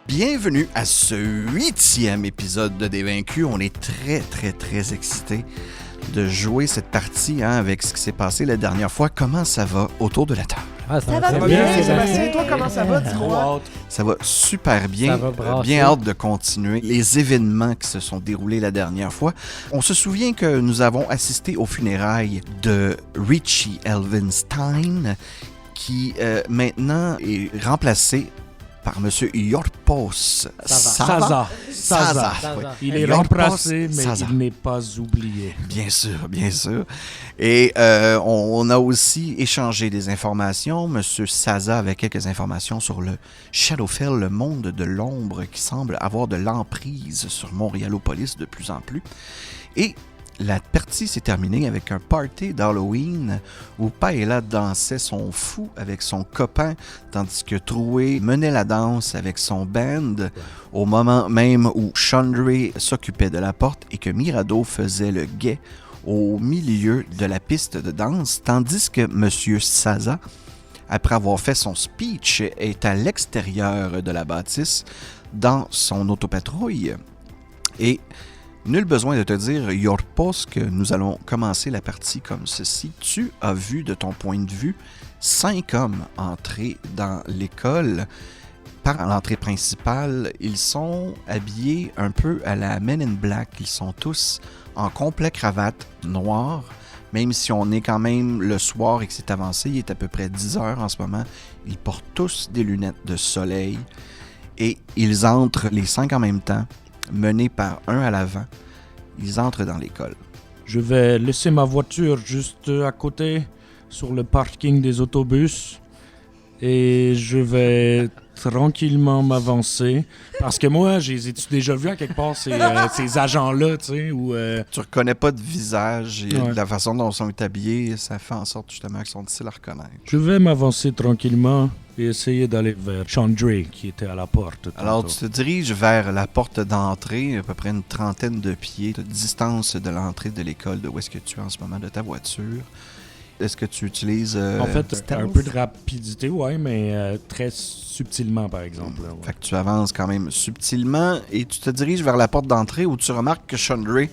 Bienvenue à ce 8e épisode de Dévaincus. On est très excités de jouer cette partie avec ce qui s'est passé la dernière fois. Comment ça va autour de la table? Ah, ça va bien, Sébastien. Toi, comment ça va? Dis-moi. Ça va super bien. Ça va brasser. Bien hâte de continuer les événements qui se sont déroulés la dernière fois. On se souvient que nous avons assisté aux funérailles de Richie Elvenstein, qui maintenant est remplacé par M. Yorpos Saza. Oui. Il est Yorpos remplacé, mais Saza. il n'est pas oublié. Bien sûr. Et on a aussi échangé des informations. M. Saza avait quelques informations sur le Shadowfell, le monde de l'ombre qui semble avoir de l'emprise sur Montréalopolis de plus en plus. Et la partie s'est terminée avec un party d'Halloween où Paella dansait son fou avec son copain, tandis que Troué menait la danse avec son band au moment même où Chandray s'occupait de la porte et que Mirado faisait le guet au milieu de la piste de danse, tandis que M. Saza, après avoir fait son speech, est à l'extérieur de la bâtisse dans son autopatrouille. Et nul besoin de te dire, Yorpos, que nous allons commencer la partie comme ceci. Tu as vu, de ton point de vue, 5 hommes entrer dans l'école par l'entrée principale. Ils sont habillés un peu à la Men in Black. Ils sont tous en complet cravate noire. Même si on est quand même le soir et que c'est avancé, il est à peu près 10 heures en ce moment. Ils portent tous des lunettes de soleil. Et ils entrent les 5 en même temps, menés par un à l'avant. Ils entrent dans l'école. Je vais laisser ma voiture juste à côté, sur le parking des autobus, et je vais tranquillement m'avancer. Parce que moi, j'ai déjà vu à quelque part ces agents-là, tu sais, où... Tu reconnais pas de visage et Ouais. de la façon dont ils sont habillés, ça fait en sorte justement qu'ils sont difficiles à reconnaître. Je vais m'avancer tranquillement et essayer d'aller vers Chandray, qui était à la porte. Alors, tantôt. tu te diriges vers la porte d'entrée, à peu près une trentaine de pieds de distance de l'entrée de l'école, de où est-ce que tu es en ce moment, de ta voiture. Est-ce que tu utilises... En fait, stealth? un peu de rapidité, ouais, mais très subtilement, par exemple. Là, ouais. Fait que tu avances quand même subtilement et tu te diriges vers la porte d'entrée où tu remarques que Chandray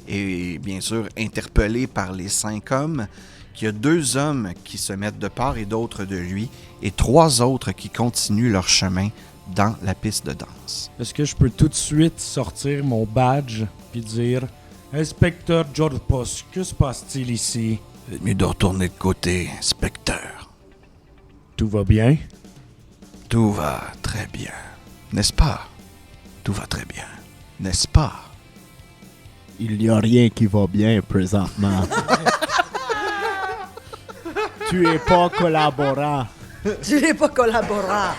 est bien sûr interpellé par les 5 hommes, qu'il y a 2 hommes qui se mettent de part et d'autre de lui et 3 autres qui continuent leur chemin dans la piste de danse. Est-ce que je peux tout de suite sortir mon badge puis dire « Inspecteur Jorpos, que se passe-t-il ici? C'est mieux de retourner de côté, inspecteur. Tout va bien? Tout va très bien, n'est-ce pas? Tout va très bien, n'est-ce pas? Il n'y a rien qui va bien présentement. Tu es pas collaborant. Tu n'es pas collaborant.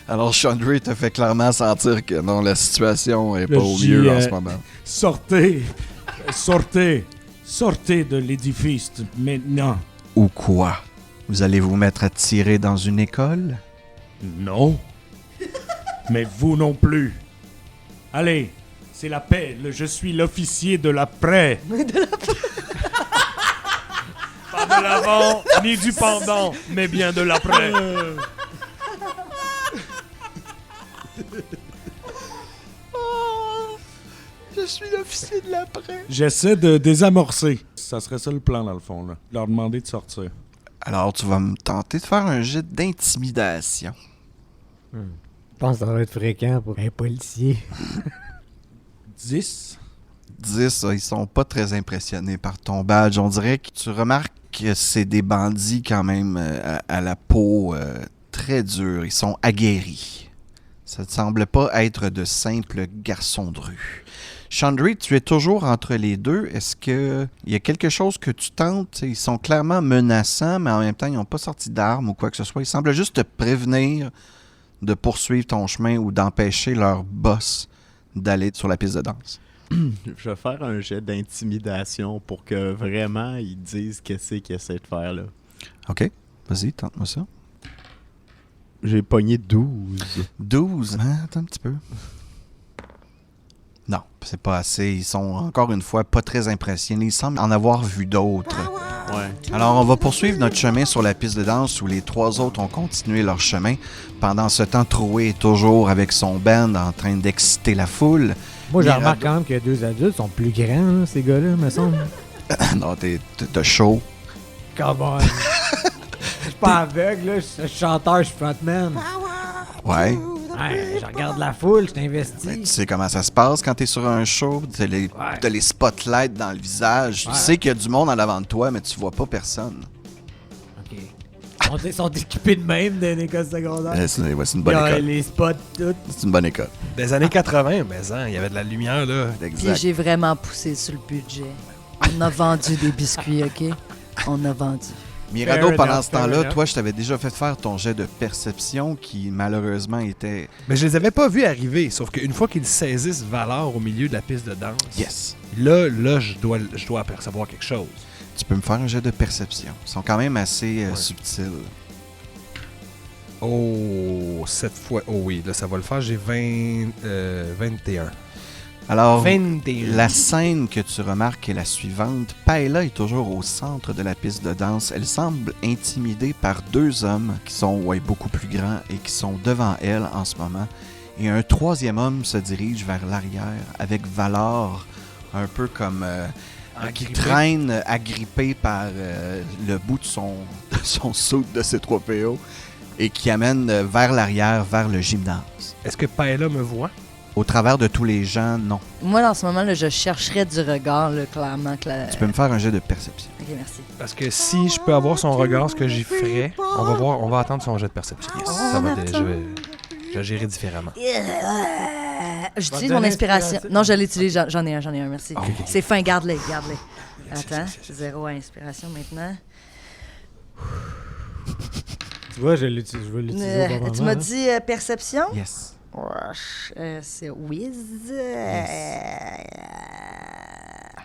Alors Chandray te fait clairement sentir que non, la situation est pas au J'ai, mieux en ce moment. Sortez! Sortez! Sortez de l'édifice maintenant! Ou quoi? Vous allez vous mettre à tirer dans une école? Non? Mais vous non plus! Allez! C'est la paix! Je suis l'officier de la paix! Pas de l'avant, ni du pendant, mais bien de l'après! Je suis l'officier de l'après. J'essaie de désamorcer. Ça serait ça le plan, dans le fond, là. Leur demander de sortir. Alors, tu vas me tenter de faire un jet d'intimidation. Je pense que ça va être fréquent pour un policier. 10. 10, ils sont pas très impressionnés par ton badge. On dirait que tu remarques que c'est des bandits quand même à la peau très dure. Ils sont aguerris. Ça ne semble pas être de simples garçons de rue. Chandray, tu es toujours entre les deux. Est-ce qu'il y a quelque chose que tu tentes? Ils sont clairement menaçants, mais en même temps, ils n'ont pas sorti d'armes ou quoi que ce soit. Ils semblent juste te prévenir de poursuivre ton chemin ou d'empêcher leur boss d'aller sur la piste de danse. Je vais faire un jet d'intimidation pour que vraiment ils disent qu'est-ce qu'ils essaient de faire là. OK, vas-y, tente-moi ça. J'ai pogné 12. 12, hein? Attends un petit peu. Non, C'est pas assez. Ils sont, encore une fois, pas très impressionnés. Ils semblent en avoir vu d'autres. Ouais. Alors, on va poursuivre notre chemin sur la piste de danse où les 3 autres ont continué leur chemin. Pendant ce temps, Troué est toujours avec son band en train d'exciter la foule. Moi, je Mirado- remarque quand même que 2 adultes sont plus grands, là, ces gars-là, me semble. Non, t'as chaud. Come on. Je suis pas aveugle, là. Je suis chanteur, je suis frontman. Ouais. Ouais, je regarde la foule, je t'investis. Ben, tu sais comment ça se passe quand t'es sur un show. T'as les spotlights dans le visage. Ouais. Tu sais qu'il y a du monde en avant de toi, mais tu vois pas personne. OK. Ils sont équipés de même d'une école secondaire. C'est une Il y bonne a école. les spots, tout. C'est une bonne école. Des années 80, mais il y avait de la lumière, là. Puis Exact. j'ai vraiment poussé sur le budget. On a vendu des biscuits, OK? On a vendu. Mirado, Fair pendant enough, ce temps-là, fair toi, je t'avais déjà fait faire ton jet de perception qui, malheureusement, était... Mais je les avais pas vus arriver, sauf qu'une fois qu'ils saisissent valeur au milieu de la piste de danse, Yes. là je dois apercevoir quelque chose. Tu peux me faire un jet de perception. Ils sont quand même assez Ouais. subtils. Oh, cette fois, oh oui, là ça va le faire, j'ai 21. Alors, 21. la scène que tu remarques est la suivante. Paella est toujours au centre de la piste de danse. Elle semble intimidée par 2 hommes qui sont beaucoup plus grands et qui sont devant elle en ce moment. Et un 3e homme se dirige vers l'arrière avec Valor, un peu comme... qui Agrippé. traîne agrippé par le bout de son saut de C3PO et qui amène vers l'arrière, vers le gymnase. Est-ce que Paella me voit? Au travers de tous les gens, non. Moi, dans ce moment, là, je chercherais du regard, là, clairement. Tu peux me faire un jet de perception. OK, merci. Parce que si je peux avoir son regard, ce que j'y ferais, on va attendre son jet de perception. Ça va, je vais gérer différemment. J'utilise donner mon inspiration. inspiration. Non, je l'utilise. J'en ai un, merci. Ok. C'est fin, garde-les. Attends, 0 à inspiration maintenant. Tu vois, je vais l'utiliser au bon Tu moment, m'as hein. dit perception? Yes. C'est Wiz.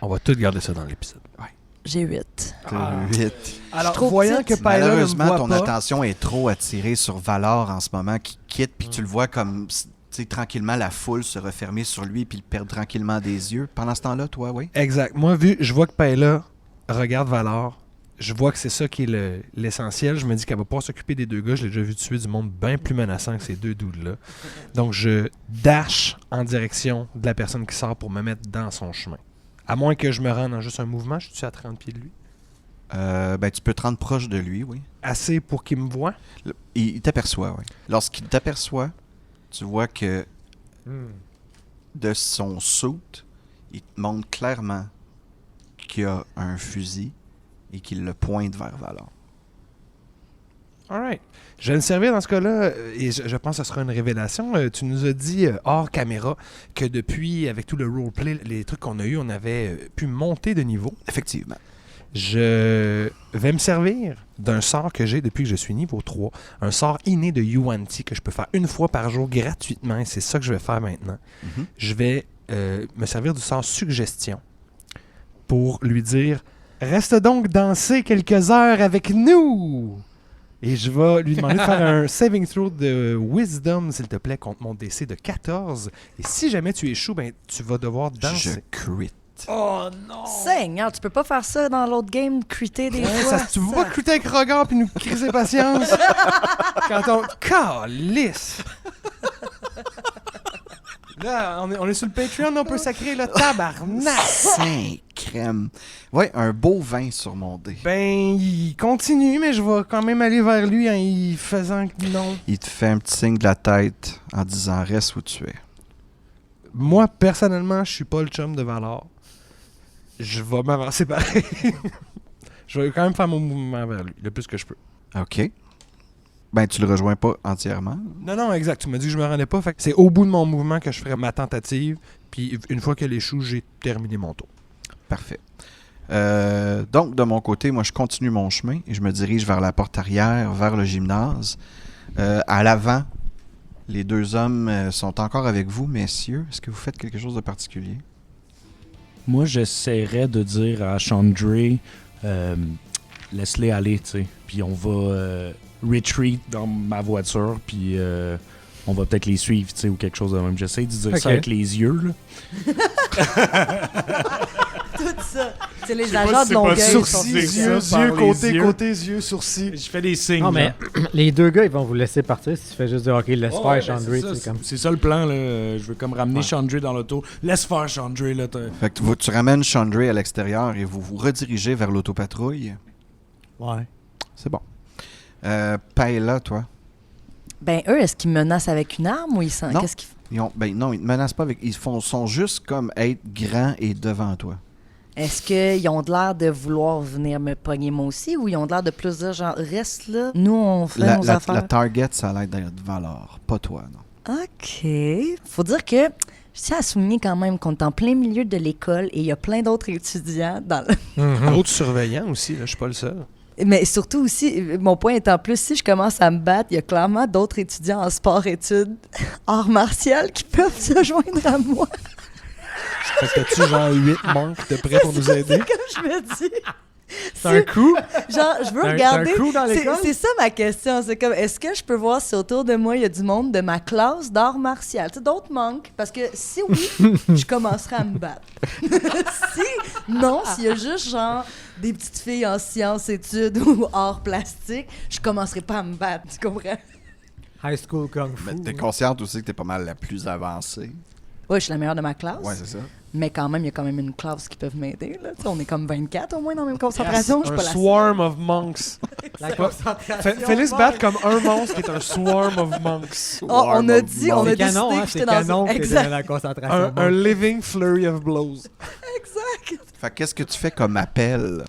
On va tout garder ça dans l'épisode. J'ai 8. Ah. 8. Alors, trop voyant petite. que Paella ne me Malheureusement, voit ton pas, attention est trop attirée sur Valor en ce moment qui quitte, puis tu le vois comme, tu sais, tranquillement la foule se refermer sur lui, puis il perd tranquillement des yeux. Pendant ce temps-là, toi, oui? Exact. Moi, je vois que Paella regarde Valor. Je vois que c'est ça qui est l'essentiel. Je me dis qu'elle va pas s'occuper des 2 gars. Je l'ai déjà vu tuer du monde bien plus menaçant que ces 2 dudes-là. Donc, je dash en direction de la personne qui sort pour me mettre dans son chemin. À moins que je me rende en juste un mouvement. Je suis à 30 pieds de lui. Ben, tu peux te rendre proche de lui, oui. Assez pour qu'il me voie. Il t'aperçoit, oui. Lorsqu'il t'aperçoit, tu vois que de son suit, il te montre clairement qu'il a un fusil et qu'il le pointe vers Valor. Alright. Je vais le servir dans ce cas-là, et je pense que ce sera une révélation. Tu nous as dit hors caméra que depuis, avec tout le roleplay, les trucs qu'on a eu, on avait pu monter de niveau. Effectivement. Je vais me servir d'un sort que j'ai depuis que je suis niveau 3. Un sort inné de Yuan-Ti que je peux faire une fois par jour gratuitement, et c'est ça que je vais faire maintenant. Mhm. Je vais me servir du sort suggestion pour lui dire « Reste donc danser quelques heures avec nous! » Et je vais lui demander de faire un saving throw de Wisdom, s'il te plaît, contre mon DC de 14. Et si jamais tu échoues, ben, tu vas devoir Je danser. crit. Oh non! Seigneur, tu peux pas faire ça dans l'autre game, critter des Ouais, fois. tu veux pas cruter avec regard puis nous criser patience? Quand on... Calisse! Là, on est sur le Patreon, on peut sacrer le tabarnak! Saint crème. Ouais, un beau vin sur mon dé. Ben, il continue, mais je vais quand même aller vers lui en y faisant que non. Il te fait un petit signe de la tête en disant « Reste où tu es ». Moi, personnellement, je suis pas le chum de Valor. Je vais m'avancer pareil. Je vais quand même faire mon mouvement vers lui, le plus que je peux. OK. Ben, tu le rejoins pas entièrement. Non, exact. Tu m'as dit que je me rendais pas. Fait que c'est au bout de mon mouvement que je ferai ma tentative. Puis une fois qu'elle échoue, j'ai terminé mon tour. Parfait. Donc, de mon côté, moi, je continue mon chemin et je me dirige vers la porte arrière, vers le gymnase. À l'avant, les 2 hommes sont encore avec vous, messieurs. Est-ce que vous faites quelque chose de particulier? Moi, j'essaierais de dire à Chandray, laisse-les aller, tu sais. Puis on va retreat dans ma voiture, puis on va peut-être les suivre, tu sais, ou quelque chose de même. J'essaie de dire ça Ok. avec les yeux, là. Tout ça. C'est les sais pas agents si de c'est pas Longueuil. sourcils, sont- ça, par les yeux. yeux, sourcils. Je fais des signes. Non, mais là. les deux gars, ils vont vous laisser partir si tu fais juste dire, OK, laisse Ouais, faire, ben, Chandray. c'est C'est ça, comme... c'est ça le plan, là. Je veux comme ramener Chandray dans l'auto. Laisse faire Chandray, là. Fait que tu ramènes Chandray à l'extérieur et vous vous redirigez vers l'autopatrouille. Ouais. C'est bon. Paella, toi? Ben, eux, est-ce qu'ils menacent avec une arme ou ils sont. Non. Qu'est-ce qu'ils font? Non, ils ne menacent pas avec. Sont juste comme être grands et devant toi. Est-ce qu'ils ont de l'air de vouloir venir me pogner moi aussi ou ils ont de l'air de plus dire genre reste là, nous on fait nos affaires? La target, ça a l'air d'être Valor, pas toi, non. OK. Faut dire que je tiens à souligner quand même qu'on est en plein milieu de l'école et il y a plein d'autres étudiants dans le... Autres surveillants aussi, là, je suis pas le seul. Mais surtout aussi, mon point étant plus, si je commence à me battre, il y a clairement d'autres étudiants en sport-études, arts martial, qui peuvent se joindre à moi. Fait que t'as-tu genre 8 monks de prêt pour nous aider? Comme je me dis. C'est un coup? Genre, je veux T'as un regarder. crew dans C'est l'école? c'est ça ma question. C'est comme, est-ce que je peux voir si autour de moi, il y a du monde de ma classe d'art martial? Tu sais, d'autres monks? Parce que si oui, je commencerai à me battre. Si non, s'il y a juste genre des petites filles en sciences, études ou arts plastiques, je commencerai pas à me battre. Tu comprends? High school kung fu. Mais t'es consciente aussi que t'es pas mal la plus avancée. Oui, je suis la meilleure de ma classe. Ouais, c'est ça. Mais quand même, il y a quand même une classe qui peut m'aider. Là. Tu sais, on est comme 24 au moins dans la même concentration. Je suis Un pas la seule. swarm of monks. La concentration. Fais-les se battre comme un monstre qui est un swarm of monks. Oh, on a dit, on a C'est décidé canon, hein, que c'est j'étais dans canon que t'es Exact. dans la concentration. Un living flurry of blows. Exact. Fait que qu'est-ce que tu fais comme appel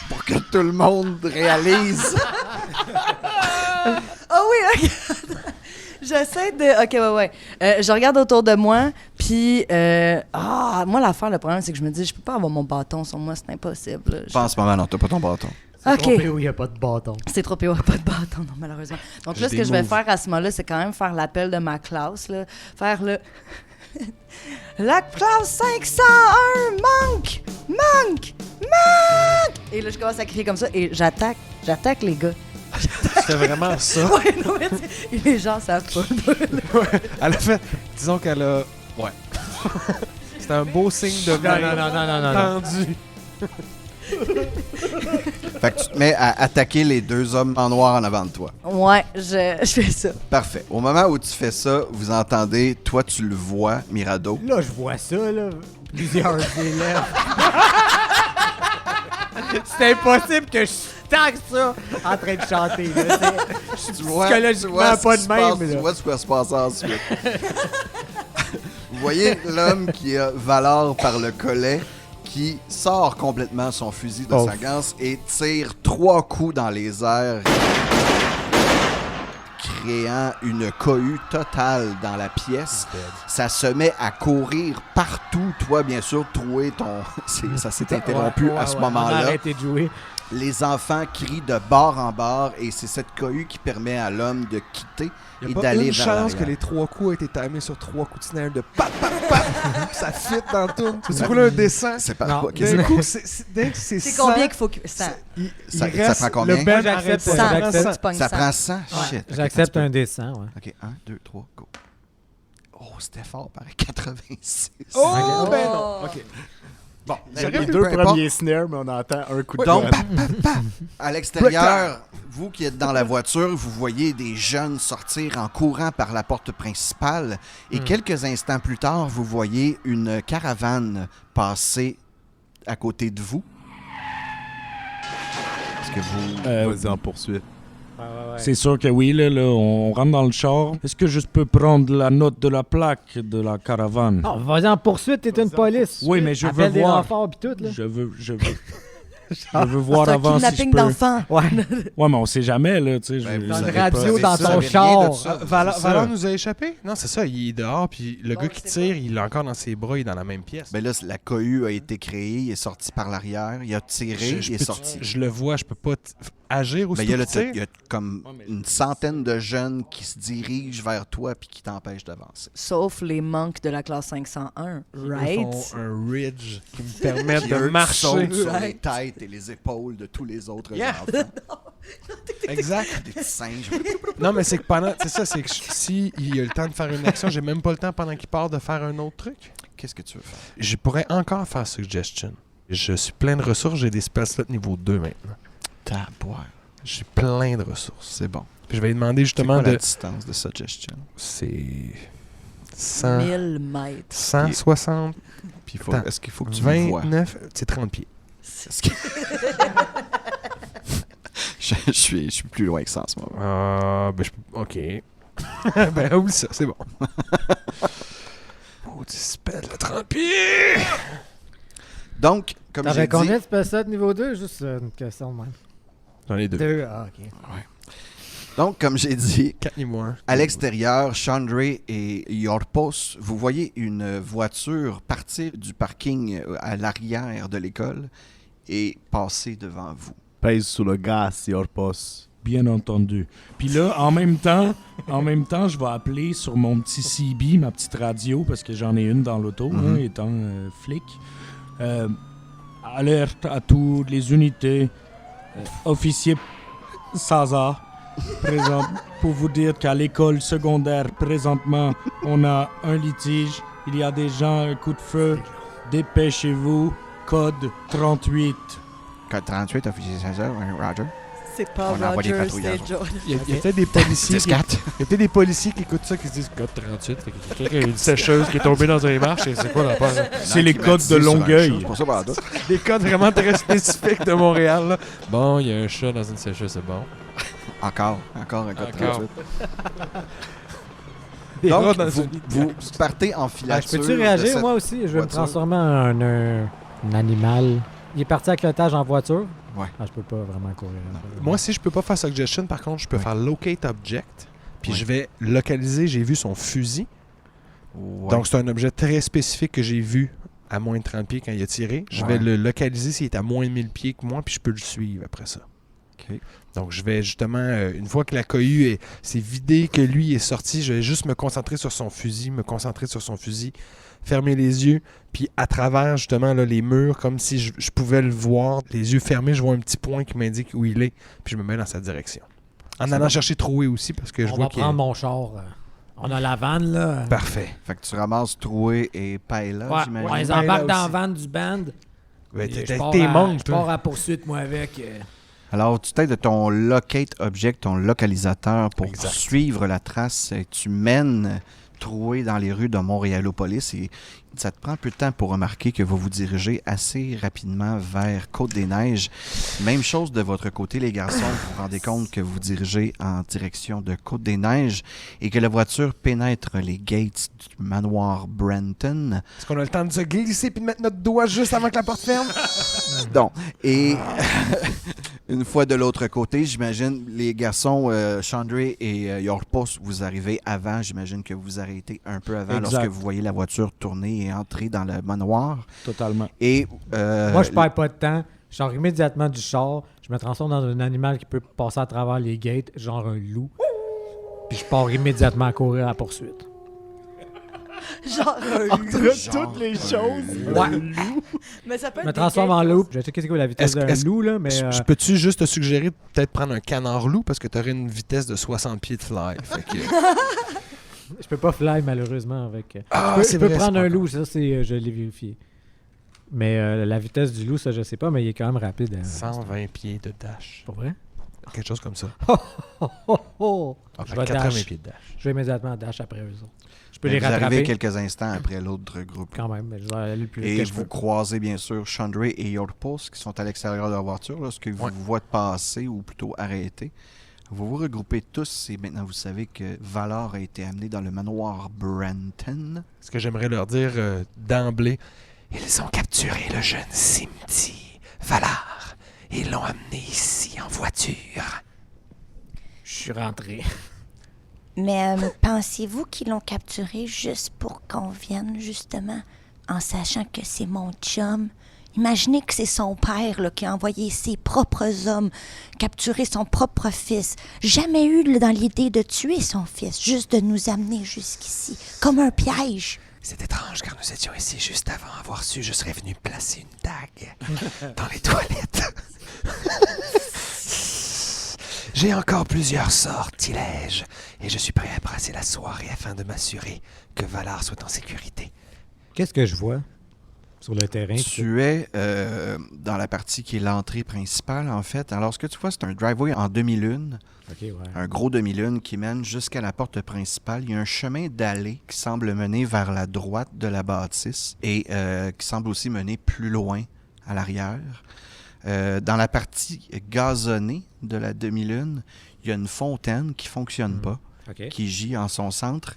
pour que tout le monde réalise? Ah oui, ok. J'essaie de. Ok, ouais. Je regarde autour de moi, puis. Moi, l'affaire, le problème, c'est que je me dis, je peux pas avoir mon bâton sur moi, c'est impossible. là. Pas en ce moment, non, t'as pas ton bâton. C'est Ok. trompé où il n'y a pas de bâton. C'est trop pire, pas de bâton, non, malheureusement. Donc là, ce que je vais faire à ce moment-là, c'est quand même faire l'appel de ma classe, là. Faire le. La classe 501 manque! Manque! Manque! Et là, je commence à crier comme ça et j'attaque les gars. C'était vraiment ça. Ouais, non, mais tu sais, et les gens savent pas. Elle a fait. Disons qu'elle a. Ouais. C'était un beau signe de main tendu. Fait que tu te mets à attaquer les deux hommes en noir en avant de toi. Ouais, je fais ça. Parfait. Au moment où tu fais ça, vous entendez, toi tu le vois, Mirado. Là, je vois ça, là. Plusieurs élèves. C'est impossible que je stack ça en train de chanter. Là. Tu vois, Psychologiquement, tu vois pas ce de qui se même, passe, là. Tu vois ce qui va se passer ensuite. Vous voyez l'homme qui a Valor par le collet qui sort complètement son fusil de sa ganse et tire 3 coups dans les airs, créant une cohue totale dans la pièce. Ça se met à courir partout. Toi, bien sûr, trouver ton... Ça s'est interrompu à ce On a moment-là. arrêté de jouer. Les enfants crient de bord en bord et c'est cette cohue qui permet à l'homme de quitter Il et n'y a pas d'aller une vers chance que l'arrière. les 3 coups aient été timés sur 3 coups de snare de pap, pap, pap. Ça fit dans le tourne. C'est quoi là, un dessin? C'est pas... Non. ok, D'un coup, dès que c'est C'est 100, combien qu'il faut que. 100. Ça prend combien? Le Ben, Arrête j'accepte. pas. J'accepte. Tu pognes Ça 100. prend 100? Ouais. Shit. Ok, J'accepte attends un peu. dessin, ouais. OK, 1, 2, 3, go. Oh, c'était fort, pareil. 86. Oh, ben Oh. non. OK. Bon, Les deux premiers snares, mais on entend un coup de Donc, gun. à l'extérieur, vous qui êtes dans la voiture, vous voyez des jeunes sortir en courant par la porte principale. Et quelques instants plus tard, vous voyez une caravane passer à côté de vous. Est-ce que vous... Vas-y en poursuite. C'est sûr que oui, là, on rentre dans le char. Est-ce que je peux prendre la note de la plaque de la caravane? Non, vas-y en poursuite, t'es une police. Oui, mais je veux Appelle des voir. renforts pis tout, là. Je veux voir C'est un avant si je kidnapping peux. d'enfants. Ouais. Ouais, mais on sait jamais, là, tu sais. Ben, je- vous Dans avez une radio pas- dans ça ton vient char. de ça. Valor c'est ça. nous a échappé? Non, c'est ça, il est dehors, puis le Donc, gars qui c'est tire, il est encore dans ses bras, il est dans la même pièce. Ben là, la cohue a été créée, il est sorti par l'arrière, il a tiré, il est peux- sorti. je le vois, je peux pas agir Ben, aussi. il y a comme une centaine de jeunes qui se dirigent vers toi puis qui t'empêchent d'avancer. Sauf les monks de la classe 501. Right? Ils font un ridge qui me permet Qui, de eux, marcher. sautent sur les Right. têtes et les épaules de tous les autres Yeah. enfants. Exact. Des petits singes. Non, mais c'est que pendant... C'est ça, c'est que si il a le temps de faire une action, j'ai même pas le temps pendant qu'il part de faire un autre truc. Qu'est-ce que tu veux faire? Je pourrais encore faire Suggestion. Je suis plein de ressources, j'ai des spell slots niveau 2 maintenant. Taboire. J'ai plein de ressources. C'est bon. Puis je vais lui demander C'est justement quoi de... la distance de suggestion? C'est... 100... 1000 mètres. 160... Puis Attends. est-ce qu'il faut que tu me vois? 29... C'est 30 pieds. Est-ce que- je suis plus loin que ça en ce moment. Ben, OK. Ben, oublie ça, c'est bon. Oh, tu spell le 30 pieds! Donc, comme j'ai T'avais dit... combien de spell niveau 2? Juste une question de même. J'en ai 2. 2, ah, ok. Donc, comme j'ai dit, 4 niveau 1. à l'extérieur, Chandre et Yorpos, vous voyez une voiture partir du parking à l'arrière de l'école et passer devant vous. Pèse sur le gaz, Yorpos. Bien entendu. Puis là, en même temps, je vais appeler sur mon petit CB, ma petite radio, parce que j'en ai une dans l'auto, Mhm. étant flic. Alerte à toutes les unités. Officier Saza, présent, pour vous dire qu'à l'école secondaire, présentement, on a un litige. Il y a des gens, un coup de feu. Dépêchez-vous. Code 38. Code 38, officier César, Roger. C'est pas On envoie des Roger, patrouilleurs. c'est Jordan. Il y a peut-être des policiers. 10-4. Il y a peut-être des policiers qui écoutent ça qui se disent code 38. Fait que quelqu'un a une sécheuse qui est tombée dans un marche et c'est quoi la part? C'est les codes de Longueuil. C'est pour ça, pardon. Des codes vraiment très spécifiques de Montréal. Là. Bon, il y a un chat dans une sécheuse, c'est bon. Encore un code Encore. 38. Des rats Donc, dans vous, un lit. vous partez en Ben, filature. je peux-tu de réagir, cette- moi aussi? Je vais me voiture. transformer en un animal. Il est parti avec l'otage en voiture? Ouais. Ah, je peux pas vraiment courir. Moi, si je peux pas faire Suggestion, par contre, je peux Ouais. faire Locate Object. Puis Ouais. je vais localiser, j'ai vu son fusil. Ouais. Donc, c'est un objet très spécifique que j'ai vu à moins de 30 pieds quand il a tiré. Je vais Ouais. le localiser s'il est à moins de 1000 pieds que moi, puis je peux le suivre après ça. OK. Donc, je vais justement, une fois que la cohue s'est vidée, que lui est sorti, je vais juste me concentrer sur son fusil, fermer les yeux, puis à travers justement là, les murs, comme si je pouvais le voir, les yeux fermés, je vois un petit point qui m'indique où il est, puis je me mets dans sa direction. En allant chercher Troué aussi, parce que je On vois va qu'il prendre est... mon char. On a la vanne, là. Parfait. Fait que tu ramasses Troué et Paella, Ouais, j'imagine. on les Ben, embarque là dans la aussi. vanne du band. Ben, Et t'es je pars monte, je pars toi. à poursuite, moi, avec. Alors, tu t'aides de ton locate object, ton localisateur, pour Exact. suivre la trace. Et tu mènes Troué dans les rues de Montréalopolis et ça te prend un peu de temps pour remarquer que vous vous dirigez assez rapidement vers Côte-des-Neiges. Même chose de votre côté, les garçons. Vous vous rendez compte que vous vous dirigez en direction de Côte-des-Neiges et que la voiture pénètre les gates du manoir Brenton. Est-ce qu'on a le temps de se glisser puis de mettre notre doigt juste avant que la porte ferme? Donc, et une fois de l'autre côté, j'imagine, les garçons, Chandre et Yorpos, vous arrivez avant. J'imagine que vous arrêtez un peu avant Exact. lorsque vous voyez la voiture tourner et entrer dans le manoir. Totalement. Et Moi, je perds pas de temps. Je sors immédiatement du char. Je me transforme dans un animal qui peut passer à travers les gates, genre un loup. Puis je pars immédiatement à courir à la poursuite. Genre un loup. Entre toutes les choses. Ouais. Mais ça peut Je me être transforme des en gates, loup. Je sais qu'est-ce que la vitesse Est-ce- d'un loup, là, mais... Je peux-tu juste te suggérer de peut-être prendre un canard loup parce que tu aurais une vitesse de 60 pieds de fly. Fait que... Je peux pas fly, malheureusement, avec... Ah, je c'est peux vrai, prendre c'est un pas loup, ça, c'est, je l'ai vérifié. Mais la vitesse du loup, ça, je sais pas, mais il est quand même rapide. 120 pieds de dash. Pour vrai? Quelque chose comme ça. Oh! Ah, Je fait vais 80 dash. pieds de dash. Je vais immédiatement dash après eux autres. Je peux vous les rattraper arrivez quelques instants après l'autre groupe. quand même, mais je vais aller le plus vite Et que je vous peux. croisez bien sûr Chandre et Yorpos qui sont à l'extérieur de leur voiture lorsque vous Ouais. vous voient passer ou plutôt arrêter. Vous vous regroupez tous et maintenant vous savez que Valor a été amené dans le manoir Brenton. Ce que j'aimerais leur dire d'emblée, ils ont capturé le jeune Simti, Valar, et l'ont amené ici en voiture. Je suis rentré. Mais pensez-vous qu'ils l'ont capturé juste pour qu'on vienne, justement, en sachant que c'est mon chum? Imaginez que c'est son père là, qui a envoyé ses propres hommes capturer son propre fils. Jamais eu là, dans l'idée de tuer son fils, juste de nous amener jusqu'ici, comme un piège. C'est étrange car nous étions ici juste avant avoir su, je serais venu placer une dague dans les toilettes. J'ai encore plusieurs sortilèges et je suis prêt à brasser la soirée afin de m'assurer que Valar soit en sécurité. Qu'est-ce que je vois sur le terrain? Tu es dans la partie qui est l'entrée principale, en fait. Alors, ce que tu vois, c'est un driveway en demi-lune, OK, ouais. un gros demi-lune qui mène jusqu'à la porte principale. Il y a un chemin d'allée qui semble mener vers la droite de la bâtisse et qui semble aussi mener plus loin à l'arrière. Dans la partie gazonnée de la demi-lune, il y a une fontaine qui ne fonctionne pas, OK. qui gît en son centre.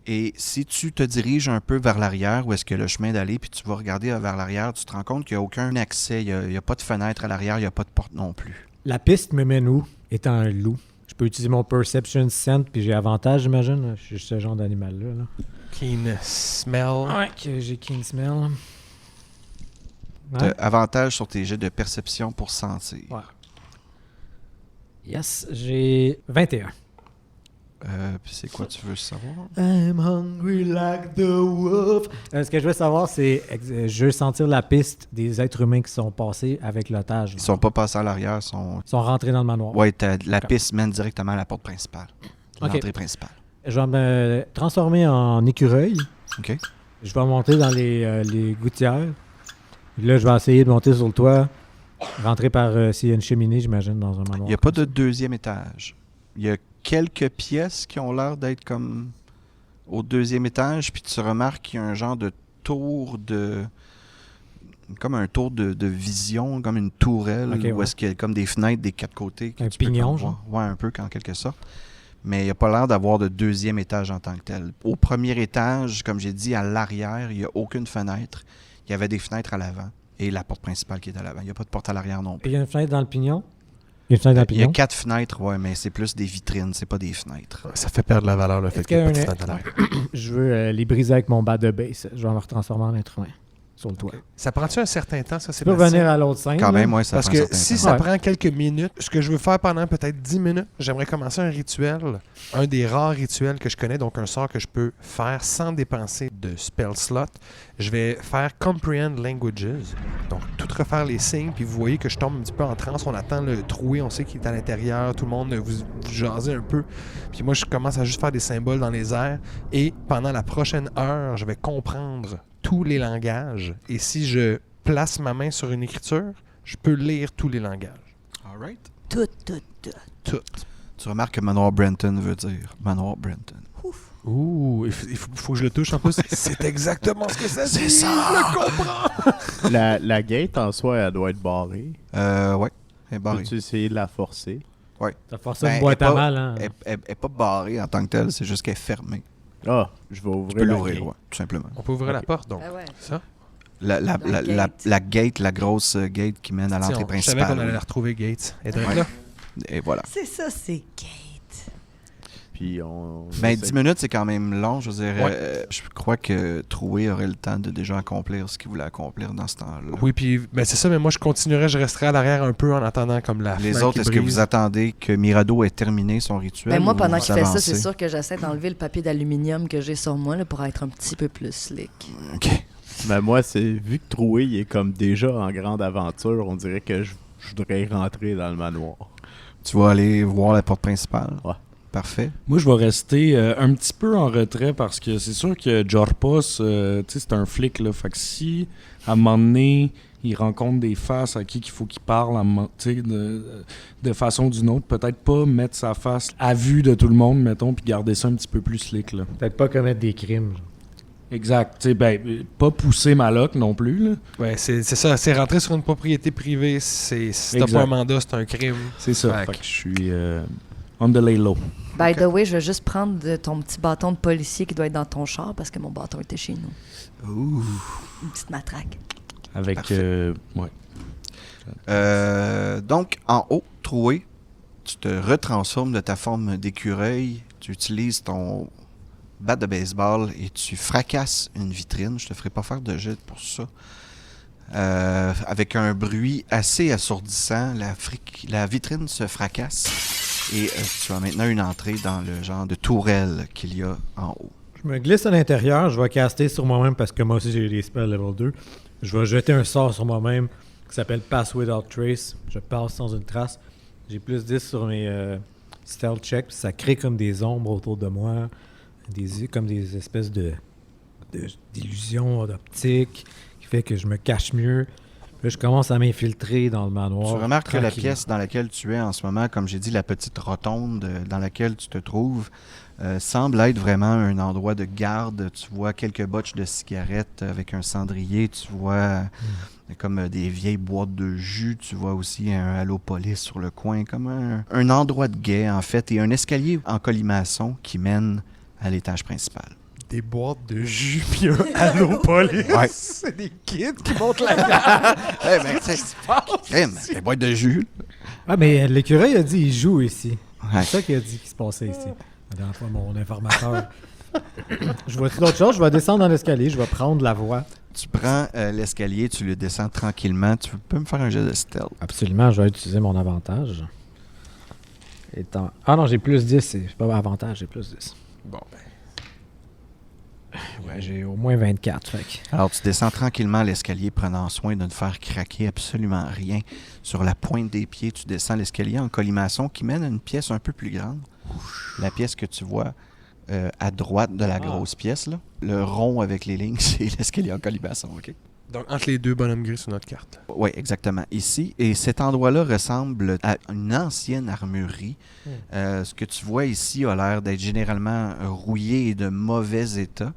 Et si tu te diriges un peu vers l'arrière, où est-ce que le chemin d'aller, puis tu vas regarder vers l'arrière, tu te rends compte qu'il n'y a aucun accès, il n'y a pas de fenêtre à l'arrière, il n'y a pas de porte non plus. La piste me mène où, étant un loup? Je peux utiliser mon Perception Scent, puis j'ai avantage, j'imagine. Je suis ce genre d'animal-là. Là. Keen smell. Ouais, que j'ai Keen Smell. Tu Ouais. as avantage sur tes jets de perception pour sentir. Ouais. Yes, j'ai 21. Puis c'est quoi tu veux savoir? I'm hungry like the wolf. Ce que je veux savoir, c'est je veux sentir la piste des êtres humains qui sont passés avec l'otage. Ils sont pas passés à l'arrière, sont... Ils sont rentrés dans le manoir. Ouais, la piste mène directement à la porte principale. Ok. L'entrée principale. Je vais me transformer en écureuil. OK. Je vais monter dans les gouttières. Là, je vais essayer de monter sur le toit. Rentrer par s'il y a une cheminée, j'imagine, dans un manoir. Il n'y a pas de deuxième étage. Il y a quelques pièces qui ont l'air d'être comme au deuxième étage, puis tu remarques qu'il y a un genre de tour de... comme un tour de vision, comme une tourelle, Ok, où ouais. est-ce qu'il y a comme des fenêtres des quatre côtés. Que Un tu peux pignon, comme genre? voir. Ouais, un peu, en quelque sorte. Mais il n'y a pas l'air d'avoir de deuxième étage en tant que tel. Au premier étage, comme j'ai dit, à l'arrière, il n'y a aucune fenêtre. Il y avait des fenêtres à l'avant et la porte principale qui est à l'avant. Il n'y a pas de porte à l'arrière non Et plus. il y a une fenêtre dans le pignon. Il y a une fenêtre dans le Il y a pignon. 4 fenêtres, ouais, mais c'est plus des vitrines, c'est pas des fenêtres. Ça fait perdre la valeur, le fait Est-ce qu'il n'y a pas qu'il de y a un- fenêtre à l'arrière. Je veux les briser avec mon bas de base. Je vais me retransformer en être humain sur le toit. Ça prend-tu un certain temps, ça, Tu peux Sébastien? revenir à l'autre scène. Quand là. même, ouais, ça Parce prend un que certain si temps. ça Ouais. prend quelques minutes, ce que je veux faire pendant peut-être 10 minutes, j'aimerais commencer un rituel, un des rares rituels que je connais, donc un sort que je peux faire sans dépenser de spell slot. Je vais faire Comprehend Languages, donc tout refaire les signes, puis vous voyez que je tombe un petit peu en transe, on attend le troué, on sait qu'il est à l'intérieur, tout le monde vous jasez un peu, puis moi je commence à juste faire des symboles dans les airs, et pendant la prochaine heure, je vais comprendre tous les langages, et si je place ma main sur une écriture, je peux lire tous les langages. All right. Tout. Tout. Tu remarques que Manoir Brenton veut dire Manoir Brenton. Ouh, il faut que je le touche en plus. C'est exactement ce que ça dit. C'est ça! Je le comprends! La gate, en soi, elle doit être barrée. Ouais, elle est barrée. Peux-tu essayer de la forcer? Ça force une Ben, boîte elle est à pas- mal. Hein. Elle n'est pas barrée en tant que telle, c'est juste qu'elle est fermée. Ah, je vais ouvrir Tu peux la l'ouvrir, gate. ouais, tout simplement. On peut ouvrir la porte, donc. Ah ouais. Ça? La gate, la grosse gate qui mène à l'entrée Je savais principale. qu'on allait la retrouver, Gates. Elle est Ouais. là. Et voilà. C'est ça, c'est Kate. Puis on... Ben, essaie- 10 minutes, c'est quand même long. Je veux dire, Ouais. je crois que Troué aurait le temps de déjà accomplir ce qu'il voulait accomplir dans ce temps-là. Oui, puis ben c'est ça, mais moi je continuerai, je resterai à l'arrière un peu en attendant comme la Les fenêtre autres, qui est-ce que brise. vous attendez que Mirado ait terminé son rituel? Ben moi, ou pendant vous qu'il fait ça, avancez? c'est sûr que j'essaie d'enlever le papier d'aluminium que j'ai sur moi là, pour être un petit peu plus slick. OK. Ben moi, c'est vu que Troué il est comme déjà en grande aventure, on dirait que je voudrais rentrer dans le manoir. Tu vas aller voir la porte principale? Ouais. Parfait. Moi, je vais rester un petit peu en retrait parce que c'est sûr que Jorpos, tu sais, c'est un flic, là. Fait que si, à un moment donné, il rencontre des faces à qui il faut qu'il parle, tu sais, de façon ou d'une autre, peut-être pas mettre sa face à vue de tout le monde, mettons, puis garder ça un petit peu plus slick, là. Peut-être pas commettre des crimes. genre. Exact. Tu sais, ben, pas pousser Maloc non plus, là. Ouais, c'est ça, c'est rentrer sur une propriété privée, si t'as Exact. pas un mandat, c'est un crime. C'est ça. Fait Fait que- que je suis on the lay low. By the way, je vais juste prendre ton petit bâton de policier qui doit être dans ton char parce que mon bâton était chez nous. Ouh. Une petite matraque. Avec, Parfait. ouais. Donc, en haut, Troué, tu te retransformes de ta forme d'écureuil. Tu utilises ton bat de baseball et tu fracasses une vitrine. Je te ferai pas faire de jet pour ça. Avec un bruit assez assourdissant, la vitrine se fracasse et tu as maintenant une entrée dans le genre de tourelle qu'il y a en haut. Je me glisse à l'intérieur, je vais caster sur moi-même parce que moi aussi j'ai des spells level 2. Je vais jeter un sort sur moi-même qui s'appelle Pass Without Trace. Je passe sans une trace. J'ai plus 10 sur mes stealth checks. Puis ça crée comme des ombres autour de moi. Comme des espèces d'illusions d'optique qui fait que je me cache mieux. Puis là, je commence à m'infiltrer dans le manoir. Tu remarques que la tranquillement. pièce dans laquelle tu es en ce moment, comme j'ai dit, la petite rotonde dans laquelle tu te trouves, semble être vraiment un endroit de garde. Tu vois quelques botches de cigarettes avec un cendrier. Tu vois comme des vieilles boîtes de jus. Tu vois aussi un Halopolis sur le coin, comme un endroit de guet, en fait, et un escalier en colimaçon qui mène à l'étage principal. Des boîtes de jus puis un Halopolis. Ouais. C'est des kids qui montent la gueule. Eh ben, crème, des boîtes de jus. Ah, mais l'écureuil a dit il joue ici. Ouais. C'est ça qu'il a dit qui se passait ici. La dernière fois, mon informateur. Je vois-tu d'autres choses? Je vais descendre dans l'escalier, je vais prendre la voie. Tu prends l'escalier, tu le descends tranquillement. Tu peux me faire un jet de stealth. Absolument, je vais utiliser mon avantage. Ah non, j'ai plus 10. C'est pas avantage, j'ai plus 10. Bon, ben. Ouais, j'ai au moins 24. Fait que... Alors, tu descends tranquillement l'escalier, prenant soin de ne faire craquer absolument rien. Sur la pointe des pieds, tu descends l'escalier en colimaçon qui mène à une pièce un peu plus grande. La pièce que tu vois à droite de la grosse pièce, là. Le rond avec les lignes, c'est l'escalier en colimaçon, OK? Donc, entre les deux bonhommes gris sur notre carte. Oui, exactement. Ici. Et cet endroit-là ressemble à une ancienne armurerie. Ce que tu vois ici a l'air d'être généralement rouillé et de mauvais état.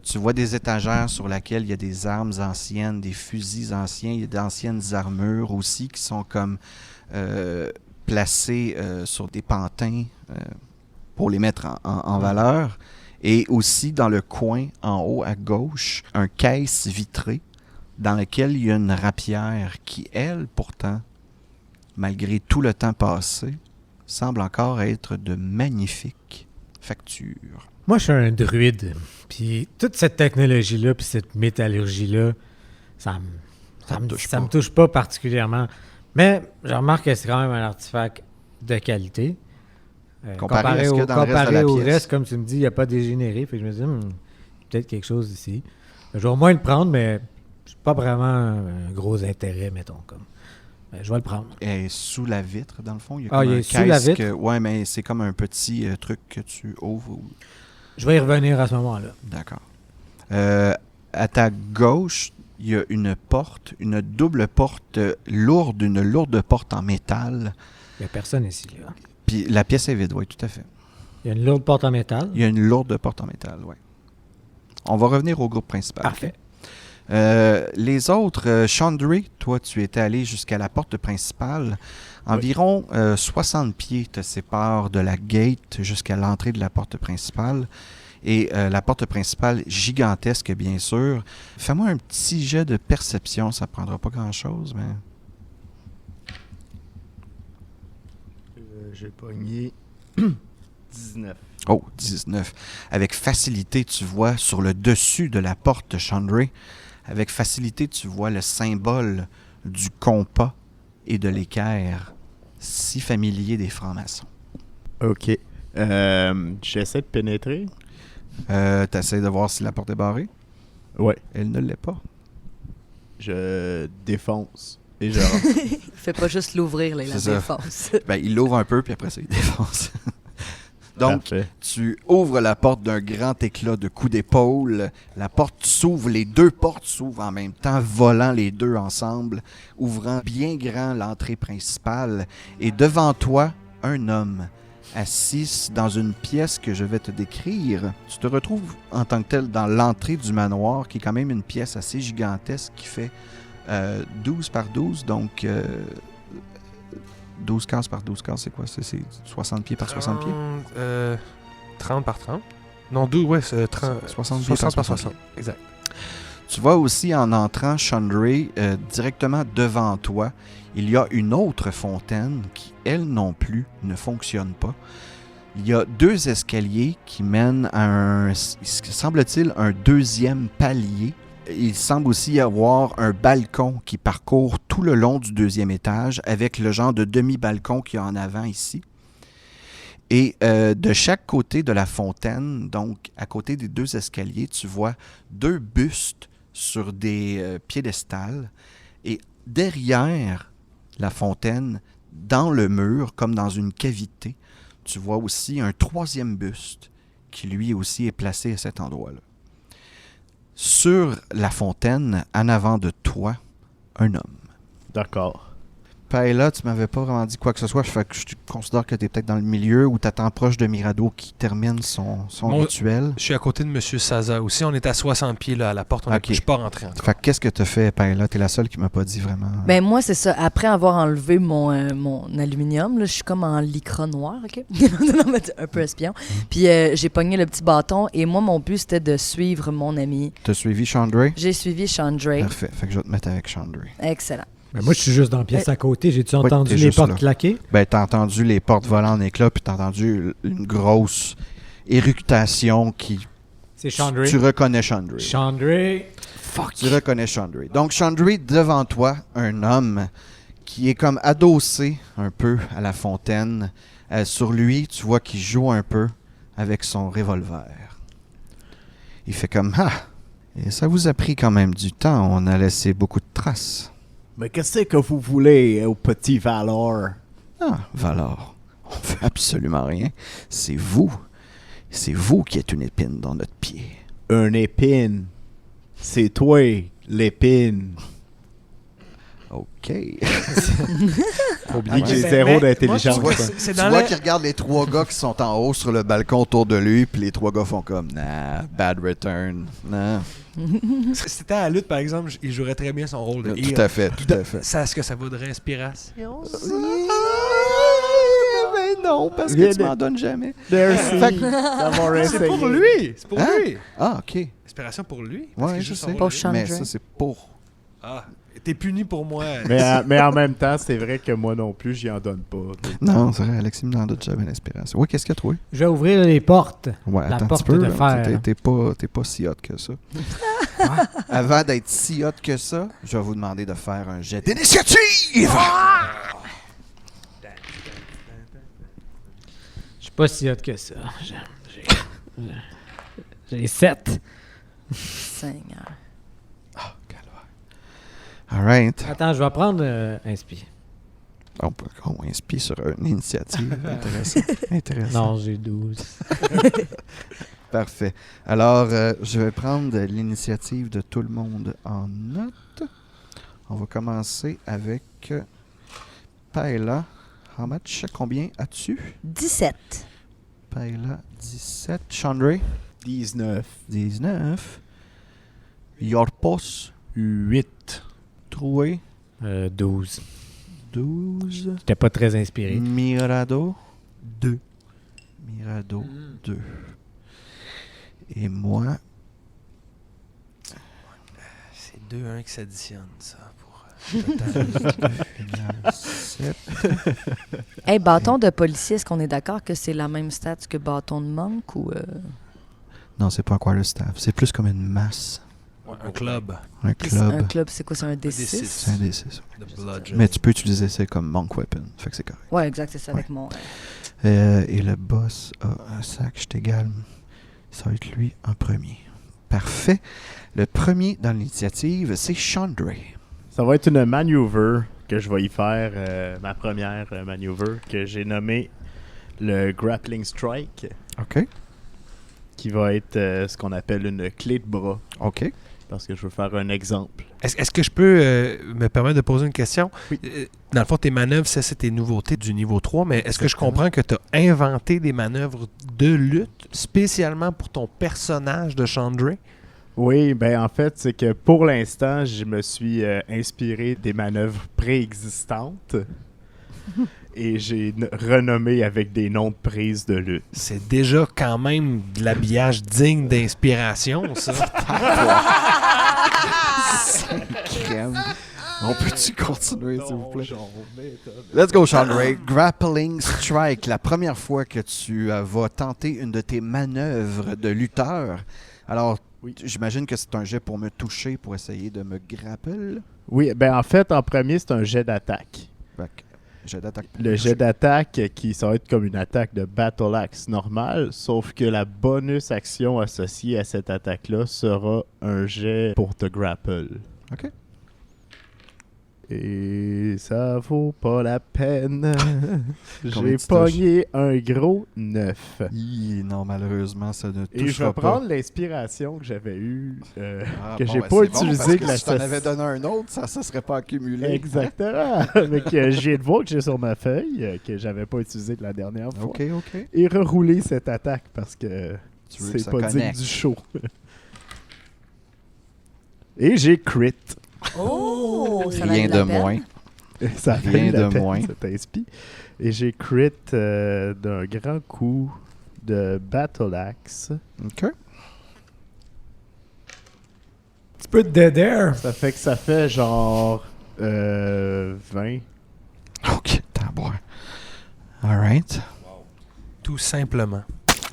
Tu vois des étagères sur lesquelles il y a des armes anciennes, des fusils anciens, il y a d'anciennes armures aussi qui sont comme placées sur des pantins pour les mettre en valeur. Et aussi, dans le coin, en haut à gauche, un caisse vitré dans lequel il y a une rapière qui, elle, pourtant, malgré tout le temps passé, semble encore être de magnifique facture. Moi, je suis un druide. Puis toute cette technologie-là, puis cette métallurgie-là, ça me touche pas particulièrement. Mais je remarque que c'est quand même un artefact de qualité. Comparé à ce qu'il y a dans le reste de la au pièce. reste, comme tu me dis, il n'y a pas dégénéré. Fait que je me dis, peut-être quelque chose ici. Je vais au moins le prendre, mais c'est pas vraiment un gros intérêt, mettons. Je vais le prendre. Et sous la vitre, dans le fond, il y a Ah, comme il un est sous la caisse vitre? ouais, mais c'est comme un petit truc que tu ouvres. Je vais y revenir à ce moment-là. D'accord. À ta gauche, il y a une porte, une double porte lourde, une lourde porte en métal. Il n'y a personne ici, là. Puis la pièce est vide, oui, tout à fait. Il y a une lourde porte en métal. Il y a une lourde porte en métal, oui. On va revenir au groupe principal. Parfait. Les autres, Chandray, toi, tu étais allé jusqu'à la porte principale. Environ 60 pieds te séparent de la gate jusqu'à l'entrée de la porte principale. Et la porte principale, gigantesque, bien sûr. Fais-moi un petit jet de perception. Ça ne prendra pas grand-chose, mais... J'ai pogné 19. Oh, 19. Avec facilité, tu vois sur le dessus de la porte de Chandray, avec facilité, tu vois le symbole du compas et de l'équerre, si familier des francs-maçons. OK. J'essaie de pénétrer. Tu essaies de voir si la porte est barrée. Ouais. Elle ne l'est pas. Je défonce. Et je rentre. Fais pas juste l'ouvrir, là, la C'est ça. défense. Ben, il l'ouvre un peu, puis après ça, il défonce. Donc, Parfait. tu ouvres la porte d'un grand éclat de coups d'épaule. La porte s'ouvre, les deux portes s'ouvrent en même temps, volant les deux ensemble, ouvrant bien grand l'entrée principale. Et devant toi, un homme assis dans une pièce que je vais te décrire. Tu te retrouves en tant que tel dans l'entrée du manoir, qui est quand même une pièce assez gigantesque qui fait 12 par 12, donc 12 cases par 12 cases, c'est quoi? C'est 60 pieds par 60 pieds? 30 par 30. Non, 12, ouais, c'est 30. 60 60 par 60. 60. Exact. Tu vois aussi en entrant, Chandray, directement devant toi, il y a une autre fontaine qui, elle non plus, ne fonctionne pas. Il y a deux escaliers qui mènent à semble-t-il, un deuxième palier. Il semble aussi y avoir un balcon qui parcourt tout le long du deuxième étage avec le genre de demi-balcon qu'il y a en avant ici. Et de chaque côté de la fontaine, donc à côté des deux escaliers, tu vois deux bustes sur des piédestals. Et derrière la fontaine, dans le mur, comme dans une cavité, tu vois aussi un troisième buste qui lui aussi est placé à cet endroit-là. Sur la fontaine, en avant de toi, un homme. D'accord. Paella, tu m'avais pas vraiment dit quoi que ce soit. Fait que je considère que tu es peut-être dans le milieu ou tu attends proche de Mirado qui termine son rituel. Je suis à côté de M. Saza aussi. On est à 60 pieds là, à la porte. Je ne suis pas rentré encore. Fait que qu'est-ce que tu fait, Paella? Tu es la seule qui m'a pas dit vraiment. Ben moi, c'est ça. Après avoir enlevé mon aluminium, là, je suis comme en lycra noir, OK? Non, mais un peu espion. Puis j'ai pogné le petit bâton et moi, mon but, c'était de suivre mon ami. T'as suivi Chandra? J'ai suivi Chandra. Parfait. Fait que je vais te mettre avec Chandra. Excellent. Mais moi, je suis juste dans la pièce à côté. J'ai-tu entendu t'es les juste portes là. claquer? Ben, t'as entendu les portes volant en éclats, puis t'as entendu une grosse éructation qui... C'est Chandra. Tu reconnais Chandra. Chandra. Fuck. Tu reconnais Chandra. Donc, Chandra, devant toi, un homme qui est comme adossé un peu à la fontaine. Sur lui, tu vois qu'il joue un peu avec son revolver. Il fait comme « Ah! Et ça vous a pris quand même du temps. On a laissé beaucoup de traces. » Mais qu'est-ce que vous voulez au petit Valor? Ah, Valor, on fait absolument rien. C'est vous. C'est vous qui êtes une épine dans notre pied. Un épine. C'est toi, l'épine. OK. Faut oublier que j'ai mais- zéro mais- d'intelligence. moi, quoi. c'est Tu dans vois la- qu'il regarde les trois gars qui sont en haut sur le balcon autour de lui, puis les trois gars font comme « Nah, bad return. Nah. C'était à la lutte, par exemple, il jouerait très bien son rôle de Tout à fait, tout à fait. Ça, est-ce que ça vaudrait inspiration? Ben non, parce Viens que tu de- m'en donnes jamais. Merci Fait que- d'avoir C'est essayé. pour lui! C'est pour Hein? lui! Ah, OK. Inspiration pour lui? Parce Ouais, qu'il je joue son sais. rôle Pour de lui. Chandra. Mais ça, c'est pour... Ah, t'es puni pour moi. Mais en même temps, c'est vrai que moi non plus, j'y en donne pas. Non, c'est vrai, Alexis m'en donne jamais l'inspiration. Oui, qu'est-ce qu'il y a trouvé? Je vais ouvrir les portes. Ouais, La attends un porte petit peu. de là. fer. T'es pas si hot que ça. Avant d'être si hot que ça, je vais vous demander de faire un jet d'initiative! Je suis pas si hot que ça. J'ai 7. Seigneur. All right. Attends, je vais prendre Inspi. On inspire sur une initiative. Intéressant. Intéressant. Non, j'ai 12. Parfait. Alors, je vais prendre l'initiative de tout le monde en note. On va commencer avec Paella. How much? Combien as-tu? 17. Paella, 17. Chandra? 19. 19. Yorpos? 8. Troué? 12. 12. J'étais pas très inspiré. Mirado? 2. Mirado, 2. Et moi, C'est 2-1 qui s'additionnent, ça. Pour 7. Hey, bâton de policier, est-ce qu'on est d'accord que c'est la même stat que bâton de monk ou... Non, c'est pas encore le staff. C'est plus comme une masse. un club Un club. Un club, c'est quoi? C'est un D6? D6. C'est un D6. de bludgeon. Mais tu peux utiliser ça comme monk weapon. Fait que c'est correct. Ouais, exact, c'est ça avec mon... Et le boss a un sac, je t'égale. Ça va être lui en premier. Parfait. Le premier dans l'initiative, c'est Chandra. Ça va être une maneuver que je vais y faire, ma première maneuver, que j'ai nommée le Grappling Strike, OK. qui va être ce qu'on appelle une clé de bras, OK. parce que je veux faire un exemple. Est-ce que je peux me permettre de poser une question? Oui. Dans le fond, tes manœuvres, ça, c'est tes nouveautés du niveau 3, mais est-ce que je comprends que tu as inventé des manœuvres de lutte spécialement pour ton personnage de Chandra? Oui, ben en fait, c'est que pour l'instant, je me suis inspiré des manœuvres préexistantes et j'ai renommé avec des noms de prises de lutte. C'est déjà quand même de l'habillage digne d'inspiration, ça. Crème. On peut-tu continuer, s'il vous plaît? Let's go, Chandra. Grappling Strike. La première fois que tu vas tenter une de tes manœuvres de lutteur. Alors, Oui. j'imagine que c'est un jet pour me toucher, pour essayer de me grapple. Oui, ben en fait, en premier, c'est un jet d'attaque. Fait que, jet d'attaque. pour Le me jet toucher. d'attaque qui ça va être comme une attaque de Battle Axe normale, sauf que la bonus action associée à cette attaque-là sera un jet pour te grapple. OK. Et ça vaut pas la peine. Combien J'ai tu pogné un gros 9. Non, malheureusement, ça ne Et je vais touchera pas. prendre l'inspiration que j'avais eue, que j'ai Ben, pas c'est utilisée. parce que que la si t'en avais donné un autre, ça serait pas accumulé. Exactement. Mais que je viens de voir que j'ai sur ma feuille, que j'avais pas utilisé de la dernière fois. OK. Et rerouler cette attaque parce que Tu veux que c'est ça pas digne connecte. du show. Et j'ai crit. Oh, ça Rien valait la de peine. moins. Ça Rien fait la de peine, moins. cet inspi. Et j'ai crit d'un grand coup de Battle Axe. OK. Tu peux te dead air. Ça fait que ça fait genre 20. OK, t'as à boire. All right. Tout simplement.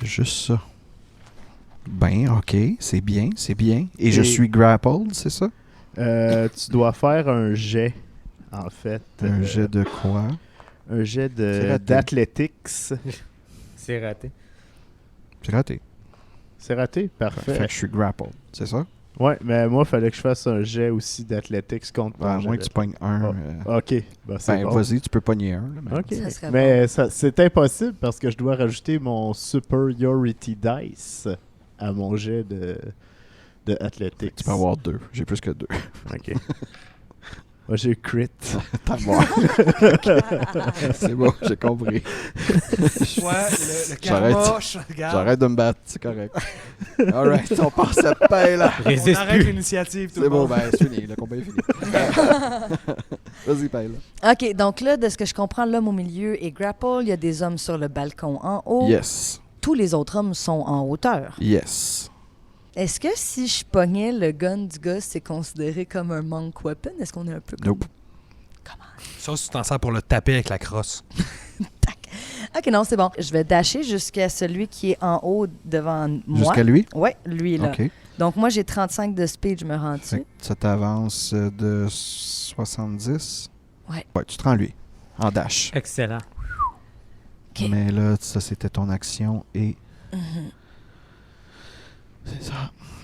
Juste ça. Ben, OK. C'est bien. Et je suis grappled, c'est ça? Tu dois faire un jet, en fait. Un jet de quoi? Un jet C'est raté. d'athletics. C'est raté. C'est raté. C'est raté? Parfait. Fait que je suis grappled, c'est ça? Ouais, mais moi, il fallait que je fasse un jet aussi d'athletics contre À ton moins jet que tu pognes un. OK, bah, c'est Ben, bon. vas-y, tu peux pogner un. là, mais- OK. Ça serait Mais c'est impossible parce que je dois rajouter mon superiority dice à mon jet de athletics. Tu peux avoir 2. J'ai plus que 2. OK. Moi, j'ai crit. T'as à boire. C'est bon, j'ai compris. Le J'arrête. karma, regarde. J'arrête de me battre, c'est correct. Alright, on passe à paix là. On Résiste arrête plus. l'initiative, tout C'est le bon, monde. ben c'est fini, le combat est fini. Vas-y, paix là. OK, donc là, de ce que je comprends, l'homme au milieu est grapple. Il y a des hommes sur le balcon en haut. Yes. Tous les autres hommes sont en hauteur. Yes. Est-ce que si je pognais le gun du gars, c'est considéré comme un monk weapon? Est-ce qu'on est un peu comme... Nope. Ça, tu t'en sers pour le taper avec la crosse. OK, non, c'est bon. Je vais dasher jusqu'à celui qui est en haut devant moi. Jusqu'à lui? Ouais, lui là. OK. Donc moi, j'ai 35 de speed, je me rends Fait dessus. que ça t'avance de 70. Ouais. Ouais, tu te rends lui. En dash. Excellent. OK. Mais là, ça c'était ton action et. Mhm. C'est ça.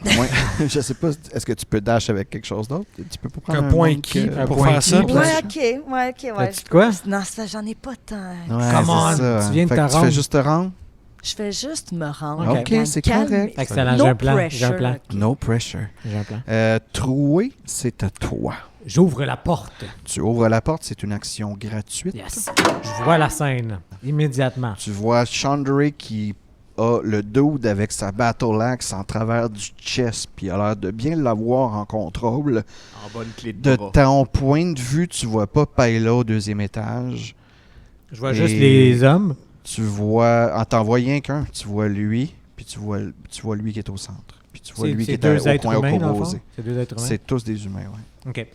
Ouais, je sais pas, est-ce que tu peux dash avec quelque chose d'autre? Tu peux pas prendre Un point monk, qui un pour point faire qui, ça. puis puis- Ouais, OK, ouais. As-tu de quoi? Non, ça, j'en ai pas tant. Ouais, Come on, c'est ça. tu viens de Fait te que tu rendre. fais juste te rendre? Je fais juste me rendre. OK. OK, Dans le c'est calme. correct. Excellent, No j'ai un plan. J'ai pressure. un plan. OK. No pressure. J'ai un plan. Troué, c'est à toi. J'ouvre la porte. Tu ouvres la porte, c'est une action gratuite. Yes. Je vois la scène immédiatement. Tu vois Chandray qui a le dude avec sa battle axe en travers du chest, puis il a l'air de bien l'avoir en contrôle. En bonne clé De bras. ton point de vue, tu vois pas Paella au deuxième étage. Je vois Et- juste les hommes. Tu vois, en t'en vois rien qu'un, tu vois lui, puis tu vois lui qui est au centre. Puis tu vois lui qui C'est est deux au êtres coin humains, dans le opposé. fond? C'est deux êtres humains? C'est tous des humains, ouais. OK.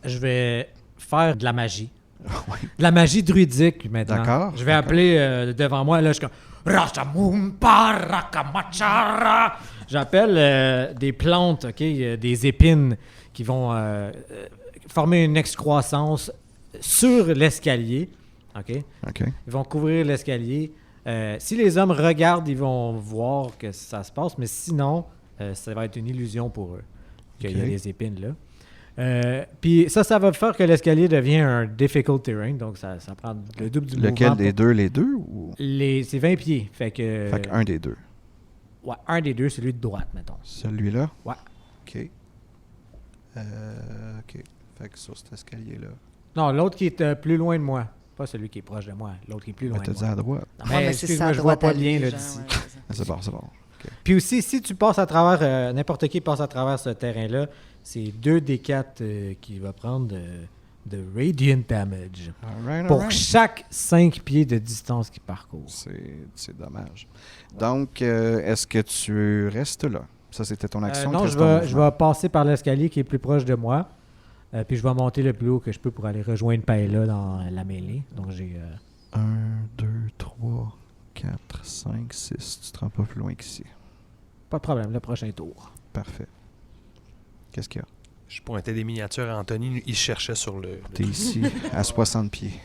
Je vais faire de la magie. Ouais. De la magie druidique, maintenant. D'accord, Je vais d'accord. appeler devant moi, là, je suis comme... Rachamumpa rakamachara. J'appelle des plantes, OK, des épines qui vont former une excroissance sur l'escalier, OK? OK. Ils vont couvrir l'escalier. Si les hommes regardent, ils vont voir que ça se passe, mais sinon, ça va être une illusion pour eux qu'il y a Ok. des épines là. Puis ça va faire que l'escalier devient un difficult terrain, donc ça prend le double du Lequel mouvement. des deux? Les deux? Ou... C'est 20 pieds, fait que... Fait qu'un des deux. Ouais, un des deux, celui de droite, mettons. Celui-là? Ouais. OK. OK. Fait que sur cet escalier-là. Non, l'autre qui est plus loin de moi. Pas celui qui est proche de moi, l'autre qui est plus loin Mais de t'as dit moi. à droite. Non, Ouais, mais c'est excuse-moi, ça, je vois droite pas à de lien lui, là genre, d'ici. ouais, c'est ça. Ah, c'est bon, c'est bon. Puis aussi, si tu passes à travers, n'importe qui passe à travers ce terrain-là, c'est 2d4 qui va prendre de radiant damage. Alright, Pour alright. chaque 5 pieds de distance qu'il parcourt. C'est dommage. Donc, est-ce que tu restes là? Ça, c'était ton action. Non, il te je reste ton vais mouvement. passer par l'escalier qui est plus proche de moi. Puis je vais monter le plus haut que je peux pour aller rejoindre Paella dans la mêlée. Donc j'ai... 1, 2, 3, 4, 5, 6. Tu te rends pas plus loin qu'ici. Pas de problème, le prochain tour. Parfait. Qu'est-ce qu'il y a? Je pointais des miniatures à Anthony, il cherchait sur le... T'es ici, à 60 pieds.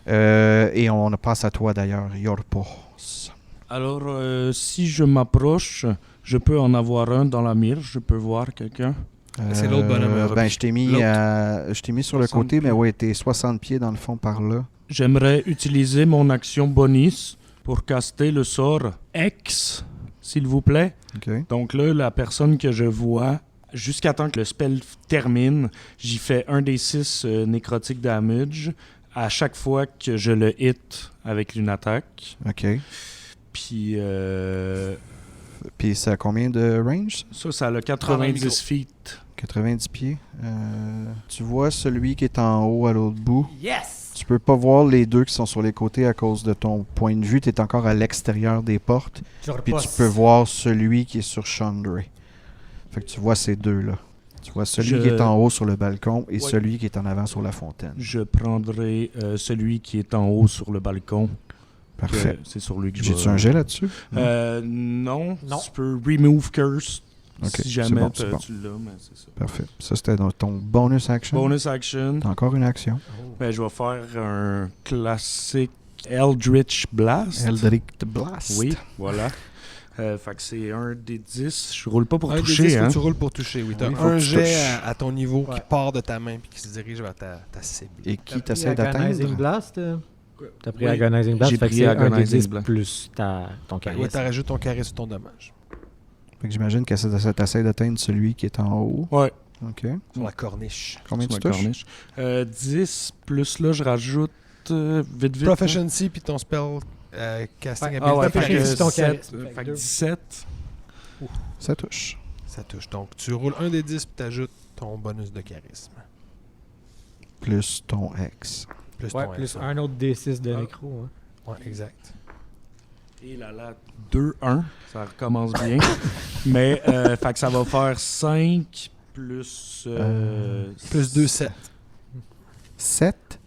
Et on passe à toi d'ailleurs, Yorpos. Alors, si je m'approche, je peux en avoir un dans la mire, je peux voir quelqu'un. C'est l'autre bonhomme. Ben, je t'ai mis sur le 60 côté, mais pieds. ouais, t'es 60 pieds dans le fond par là. J'aimerais utiliser mon action bonus pour caster le sort X, s'il vous plaît. OK. Donc là, la personne que je vois, jusqu'à temps que le spell termine, j'y fais un des 6 nécrotic damage à chaque fois que je le hit avec une attaque. OK. Puis Puis c'est à combien de range? ça a le 90 feet. 90 pieds. Tu vois celui qui est en haut à l'autre bout. Yes! Tu peux pas voir les deux qui sont sur les côtés à cause de ton point de vue. Tu es encore à l'extérieur des portes. Puis tu peux voir celui qui est sur Chandray. Fait que tu vois ces deux-là. Tu vois celui qui est en haut sur le balcon et Ouais. celui qui est en avant sur la fontaine. Je prendrai celui qui est en haut sur le balcon. Parfait. C'est sur lui que je J'ai-tu vais... un jet là-dessus? Non. Non. Tu peux remove curse Ok, si c'est jamais bon, c'est bon. tu l'as, mais c'est ça. Parfait. Ça, c'était dans ton bonus action. Bonus action. T'as encore une action. Ben, je vais faire un classique Eldritch Blast. Eldritch Blast. Oui, voilà. Fait que c'est un des 10. Je roule pas pour Un des 10, toucher, faut hein. que tu roules pour toucher, oui. T'as Oui, faut un que tu jet touches. à ton niveau qui Ouais. part de ta main puis qui se dirige vers ta cible. Et qui T'as t'essaie pris Agonizing d'atteindre? Blast? T'as pris Oui, Agonizing Blast, j'ai fait que pris c'est un des Agonizing 10 Blast. plus ton Ouais, charisme. t'as rajouté ton charisme sur ton dommage. Fait que j'imagine que ça t'essaie d'atteindre celui qui est en haut. Ouais, OK. Sur la corniche. Combien sur tu ma touches? corniche. 10 plus là, je rajoute vite. hein. Proficiency puis ton spell casting Ouais. ability. Ah ouais, Fait fait que que c'est ton 7, charisme. fait que 17. Ça touche. Ça touche. Donc, tu roules un des 10 puis t'ajoutes ton bonus de charisme. Plus ton X. Plus Ouais, ton plus S, un autre D6 de Ah. nécro. Hein. Ouais, exact. Et là, 2-1. Ça recommence bien. Mais, fait que ça va faire 5 plus... Plus 2, 7. 7.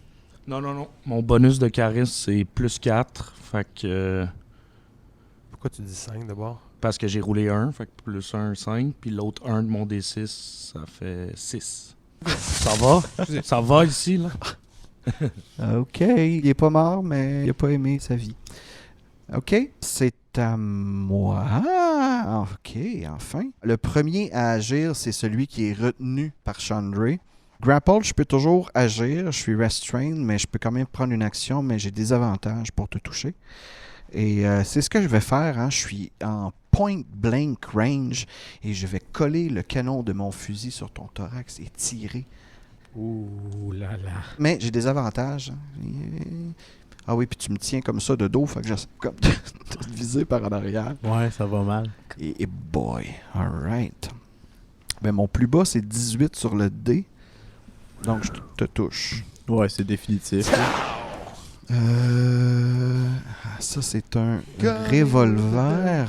Non. Mon bonus de charisme, c'est plus 4. Fait que... Pourquoi tu dis 5 d'abord? parce que j'ai roulé 1. Fait que plus 1, 5. Puis l'autre 1 de mon D6, ça fait 6. Ça va? Ça va ici, là? OK. Il est pas mort, mais il a pas aimé sa vie. OK. C'est à moi. OK, enfin. Le premier à agir, c'est celui qui est retenu par Chandray. Grapple, je peux toujours agir. Je suis restrained, mais je peux quand même prendre une action, mais j'ai des avantages pour te toucher. Et c'est ce que je vais faire. Hein. Je suis en point blank range et je vais coller le canon de mon fusil sur ton thorax et tirer. Ouh là là. Mais j'ai des avantages. Ah oui, puis tu me tiens comme ça de dos, fait que j'essaie comme de te viser par en arrière. Ouais, ça va mal. Et boy, alright. Ben mon plus bas, c'est 18 sur le dé. Donc je te touche. Ouais, c'est définitif. Ça, c'est un revolver.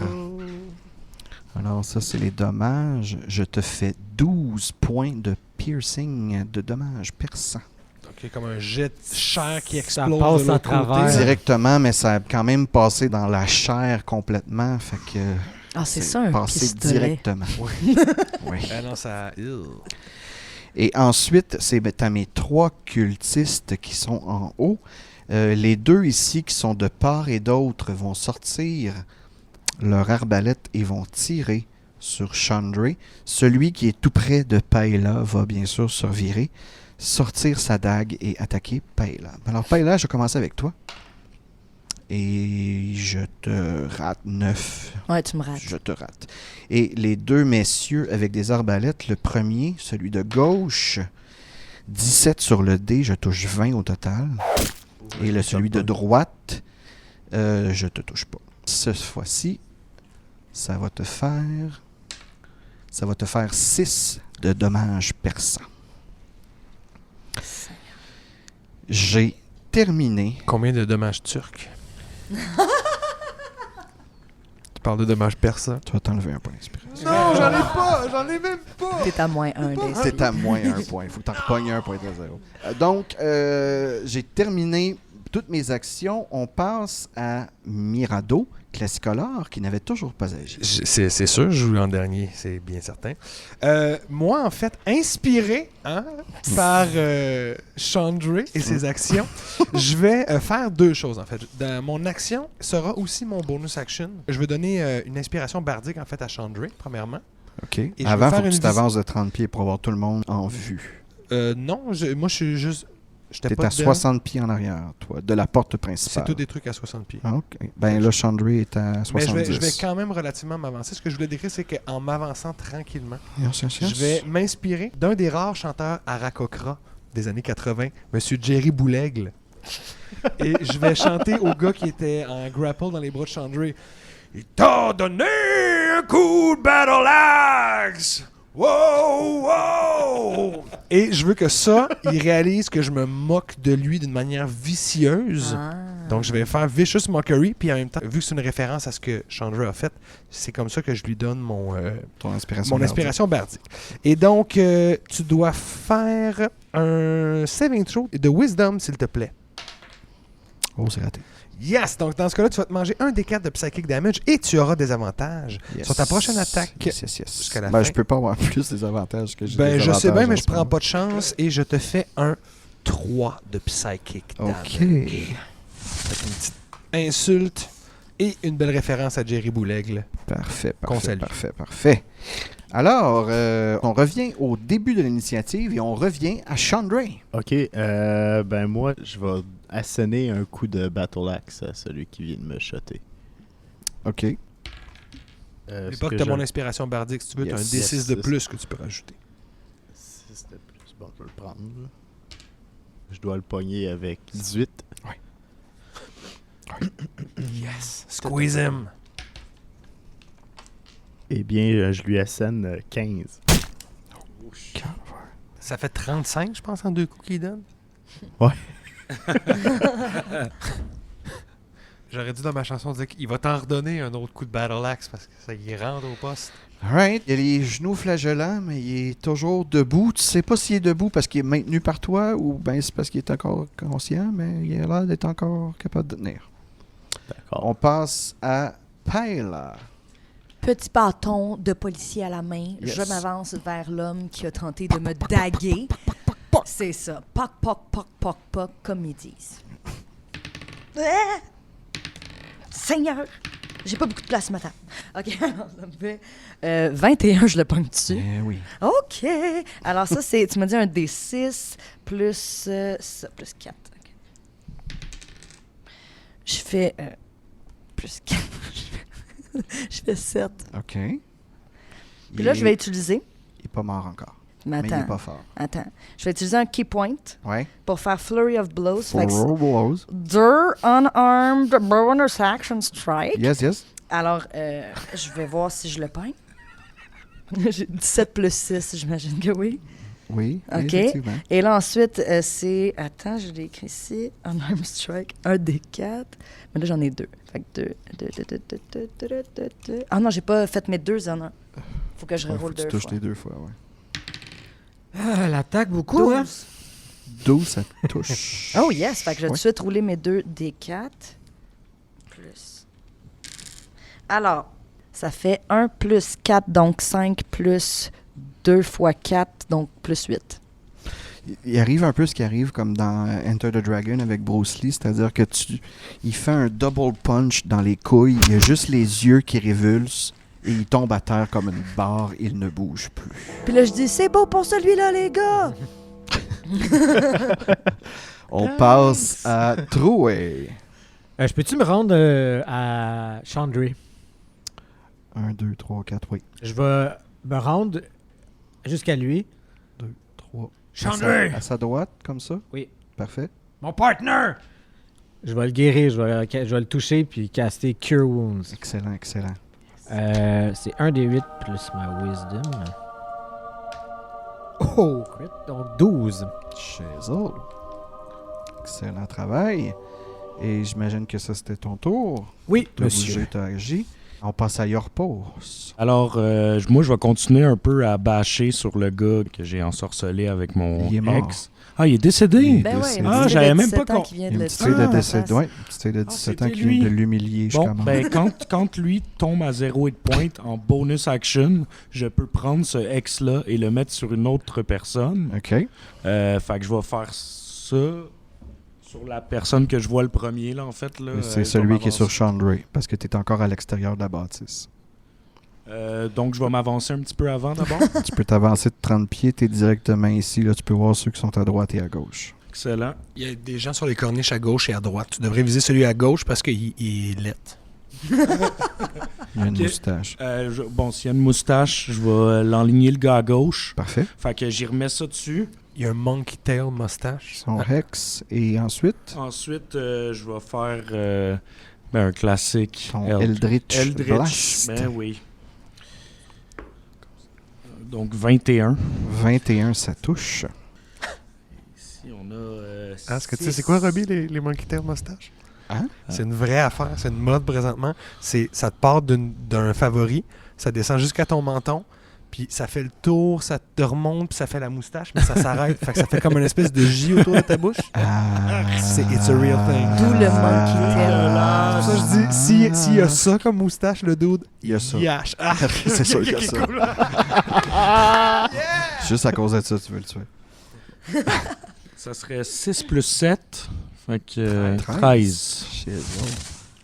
Alors ça, c'est les dommages. Je te fais 12 points de piercing de dommages perçants. Ok, comme un jet de chair qui Ça explose passe de à l'autre travers. côté. Directement, mais ça a quand même passé dans la chair complètement. Fait que Ah, c'est ça, un passé pistolet. directement. Oui. Ah non, ça... Et ensuite, t'as mes 3 cultistes qui sont en haut. Les 2 ici qui sont de part et d'autre vont sortir leur arbalète et vont tirer sur Chandray. Celui qui est tout près de Paella va bien sûr se revirer, sortir sa dague et attaquer Paella. Alors Paella, je vais commencer avec toi. Et je te rate 9. Ouais, tu me rates. Je te rate. Et les 2 messieurs avec des arbalètes, le premier, celui de gauche, 17 sur le dé, je touche 20 au total. Et celui de droite, je te touche pas. Cette fois-ci, ça va te faire 6 de dommages perçants. J'ai terminé. Combien de dommages turcs? Tu parles de dommages persans? Tu vas t'enlever un point d'inspiration. Non, j'en ai pas! J'en ai même pas! T'es à moins 1 des C'est à moins 1 point. Il faut que tu en repognes un point de 0. Donc, j'ai terminé toutes mes actions. On passe à Mirado, classicolore, qui n'avait toujours pas agi. C'est sûr, je joue en dernier, c'est bien certain. Moi, en fait, inspiré par Chandray et ses actions, je vais faire 2 choses, en fait. Mon action sera aussi mon bonus action. Je vais donner une inspiration bardique, en fait, à Chandray, premièrement. OK. je vais Avant, il faire faut que une tu t'avances de 30 pieds pour avoir tout le monde en vue. Non, moi, je suis juste... J'étais T'es pas à dedans. 60 pieds en arrière, toi, de la porte C'est principale. tous des trucs à 60 pieds. Ah, OK. Ben là, Chandray est à Mais 70. je vais quand même relativement m'avancer. Ce que je voulais décrire, c'est qu'en m'avançant tranquillement, Yes, yes, yes. je vais m'inspirer d'un des rares chanteurs Arakokra des années 80, Monsieur Jerry Boulègle. Et je vais chanter au gars qui était en grapple dans les bras de Chandray. Il t'a donné un coup de battle axe! Wow, wow! Et je veux que ça, il réalise que je me moque de lui d'une manière vicieuse. Ah. Donc, je vais faire Vicious Mockery, puis en même temps, vu que c'est une référence à ce que Chandra a fait, c'est comme ça que je lui donne Ton inspiration. mon inspiration bardique. Et donc, tu dois faire un saving throw de Wisdom, s'il te plaît. Oh, c'est raté. Yes! Donc, dans ce cas-là, tu vas te manger un des 4 de Psychic Damage et tu auras des avantages Yes. sur ta prochaine attaque. Yes, yes, yes. Jusqu'à la Ben, fin. je peux pas avoir plus des avantages que j'ai. Ben, des je sais bien, avantages mais en je ce prends moment. pas de chance et je te fais un 3 de Psychic Damage. OK. Fait une petite insulte et une belle référence à Jerry Boulègle. Parfait, Qu'on parfait, salue. parfait, parfait. Alors, on revient au début de l'initiative et on revient à Chandray. OK, ben moi, je vais asséner un coup de Battle Axe à celui qui vient de me shotter. OK. N'oublie Ce pas que que tu as j'ai- mon inspiration bardique. Si tu veux, tu as un Yes. D6 Yes, de yes. plus que tu peux rajouter. 6 de plus. Bon, je vais le prendre. Là. Je dois le pogner avec 18. Yes! Squeeze him! Eh bien, je lui assène 15. Ça fait 35, je pense, en 2 coups qu'il donne. Ouais. J'aurais dit dans ma chanson dire qu'il va t'en redonner un autre coup de Battle Axe parce que ça y rentre au poste. Alright. Il a les genoux flagellants, mais il est toujours debout. Tu sais pas s'il est debout parce qu'il est maintenu par toi ou bien c'est parce qu'il est encore conscient, mais il a l'air d'être encore capable de tenir. D'accord. On passe à Paila. Petit bâton de policier à la main, Yes. je m'avance vers l'homme qui a tenté de me daguer. C'est ça. Poc, poc, poc, poc, poc, comme ils disent. Ah! Seigneur! J'ai pas beaucoup de place ce matin. OK, alors ça me fait 21, je le pogne dessus. Eh oui. OK! Alors ça, c'est, tu m'as dit un D6 plus ça, plus 4. OK. Je fais plus 4. Je fais 7. OK. Puis là, je vais utiliser. Il est pas mort encore. Mais Mais il est attends, pas fort. attends. Je vais utiliser un key point Ouais. pour faire Flurry of Blows. Fait que c'est Four blows. deux unarmed bonus action strike. Yes, yes. Alors, je vais voir si je le pogne. J'ai 17 plus 6, j'imagine que oui. Oui. OK. Effectivement. Et là, ensuite, c'est... Attends, je l'ai écrit ici. Unarmed strike, un des 4. Mais là, j'en ai 2. Fait que 2. Ah non, j'ai pas fait mes 2 en un. Faut que je Ouais, faut reroule que tu 2 touches fois. les 2 fois, ouais. Ah, l'attaque beaucoup, hein? 12. 12, ça touche. Oh yes! Fait que je vais tout Oui. de suite rouler mes 2 D4. Plus. Alors, ça fait 1 plus 4, donc 5 plus 2 fois 4, donc plus 8. Il arrive un peu ce qui arrive comme dans Enter the Dragon avec Bruce Lee, c'est-à-dire que il fait un double punch dans les couilles, il a juste les yeux qui révulsent et il tombe à terre comme une barre, il ne bouge plus. Puis là, je dis, c'est beau pour celui-là, les gars! On passe à Troué. Je peux-tu me rendre à Chandray? 1, 2, 3, 4, oui. Je vais me rendre jusqu'à lui. 2, 3. Chandray! À sa droite, comme ça? Oui. Parfait. Mon partner! Je vais le guérir, je vais le toucher puis caster Cure Wounds. Excellent, excellent. C'est 1 des 8 plus ma Wisdom. Oh, crit. Donc 12. Chisel. Excellent travail. Et j'imagine que ça, c'était ton tour Oui, de bouger ta régie. On passe à Yorpos. Alors, moi, je vais continuer un peu à bâcher sur le gars que j'ai ensorcelé avec mon Il est mort. ex. Ah, il est décédé? Il est Ben ouais, décédé. Ah, j'avais même pas con- qui vient Il y de a le une petite tuer fille de dans la 17, face. ouais, une petite fille de 17 ans c'était qui vient de lui. l'humilier Bon, jusqu'à mort. ben, quand lui tombe à 0 hit point en bonus action, je peux prendre ce ex-là et le mettre sur une autre personne. OK. Fait que je vais faire ça sur la personne que je vois le premier, là, en fait. Là, C'est je celui vais qui est sur m'avancer. Chandray, parce que tu es encore à l'extérieur de la bâtisse. Donc, je vais m'avancer un petit peu avant d'abord. Tu peux t'avancer de 30 pieds, tu es directement ici. Là, tu peux voir ceux qui sont à droite et à gauche. Excellent. Il y a des gens sur les corniches à gauche et à droite. Tu devrais viser celui à gauche parce qu'il est laid. Il y a une Ok. moustache. Bon, s'il y a une moustache, je vais l'enligner le gars à gauche. Parfait. Fait que j'y remets ça dessus. Il y a un monkey tail mustache. Son Hex. Et ensuite, Ensuite, je vais faire un classique. son Eldritch Eldritch. Blast. Ben oui. Donc 21. 21, ça touche. Ici, on a. Est-ce que tu sais c'est quoi, Robbie, les monkey tail mustache? Hein? C'est une vraie affaire, c'est une mode présentement. Ça te part d'un favori, ça descend jusqu'à ton menton, puis ça fait le tour, ça te remonte, puis ça fait la moustache, mais ça s'arrête. Fait que ça fait comme une espèce de J autour de ta bouche. It's a real thing. D'où le monkey tail. C'est pour ça que je dis, s'il y a ça comme moustache, le dude, Il y a ça. yash. Ah, C'est sûr qu'il y a ça. Juste à cause de ça, tu veux le tuer. Ça serait 6 plus 7. Fait que 13. 13. Shit, wow.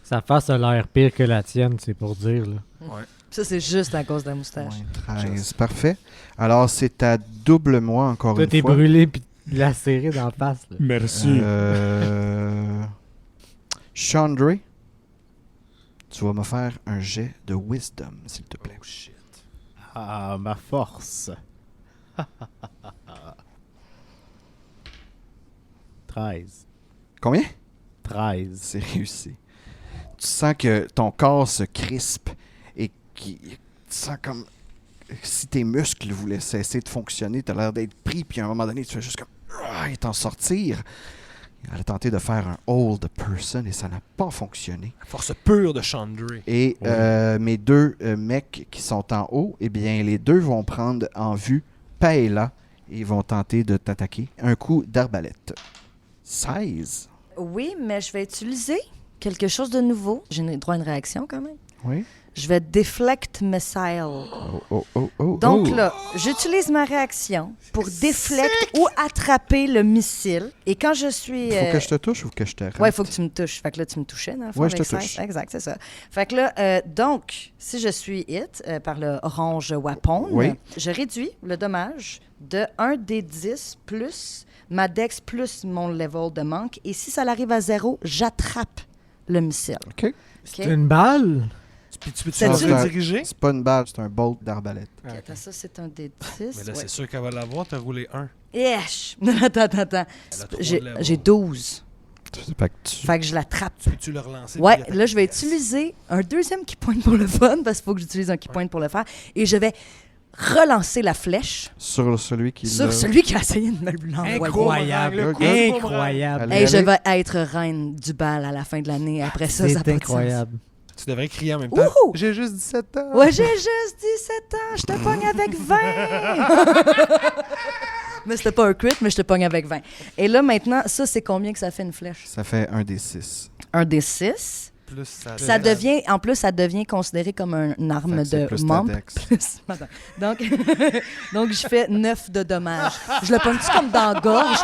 Sa face a l'air pire que la tienne, c'est pour dire. Là. Ça, c'est juste à cause de la moustache. Moins 13. Parfait. Alors, c'est à double moi, encore Toi, une t'es fois. brûlé puis lacéré dans la face. Là. Merci. Chandra, tu vas me faire un jet de wisdom, s'il te plaît. Ah, ma force. 13. Combien? 13. C'est réussi. Tu sens que ton corps se crispe et tu sens comme si tes muscles voulaient cesser de fonctionner. Tu as l'air d'être pris, puis à un moment donné, tu fais juste comme et t'en sortir. Elle a tenté de faire un hold person et ça n'a pas fonctionné. La force pure de Chandra. Et mes deux mecs qui sont en haut, eh bien, les deux vont prendre en vue Paella et vont tenter de t'attaquer. Un coup d'arbalète. 16. Oui, mais je vais utiliser quelque chose de nouveau. J'ai droit à une réaction quand même. Oui. Je vais deflect missile. Oh. Donc là, j'utilise ma réaction pour deflect ou attraper le missile. Et quand je suis... Il faut que je te touche ou que je te rate? Ouais, il faut que tu me touches. Fait que là, tu me touchais, dans le fond, Ouais, je avec te touche. 16. Exact, c'est ça. Fait que là, donc, si je suis hit par le orange weapon, Oui. je réduis le dommage de 1 des 10 plus ma dex plus mon level de manque. Et si ça arrive à 0, j'attrape le missile. OK. C'est une balle? Puis tu peux C'est te une- rediriger? C'est pas une balle, c'est un bolt d'arbalète. Ok, attends, ça, c'est un des 10. Mais là, c'est sûr qu'elle va l'avoir, t'as roulé 1. Yesh! Attends. Elle a trop J'ai de level. j'ai 12. Fait que tu... Fait que je l'attrape. Peux-tu le relancer? Ouais, puis là, je vais l'attaquer? utiliser un deuxième key point pour le fun, parce qu'il faut que j'utilise un key point pour le faire. Et je vais relancer la flèche Sur celui qui sur l'a- celui qui a essayé de me l'envoyer. Incroyable. Le coup. Incroyable. Et je Allez. vais être reine du bal à la fin de l'année. Après ça, ça a C'est pas de sens. incroyable. Tu devrais crier en même temps. Wouhou! J'ai juste 17 ans. Ouais, j'ai juste 17 ans. Je te pogne avec 20. Mais c'était pas un crit, mais je te pogne avec 20. Et là, maintenant, ça, c'est combien que ça fait une flèche? Ça fait un des 6. Un des 6. Plus ça. Ça devient, en plus, ça devient considéré comme une arme Fait que c'est de plus ta membre. dex. Plus- Attends. Donc, donc, je fais 9 de dommages. Je le pogne-tu comme dans la gorge?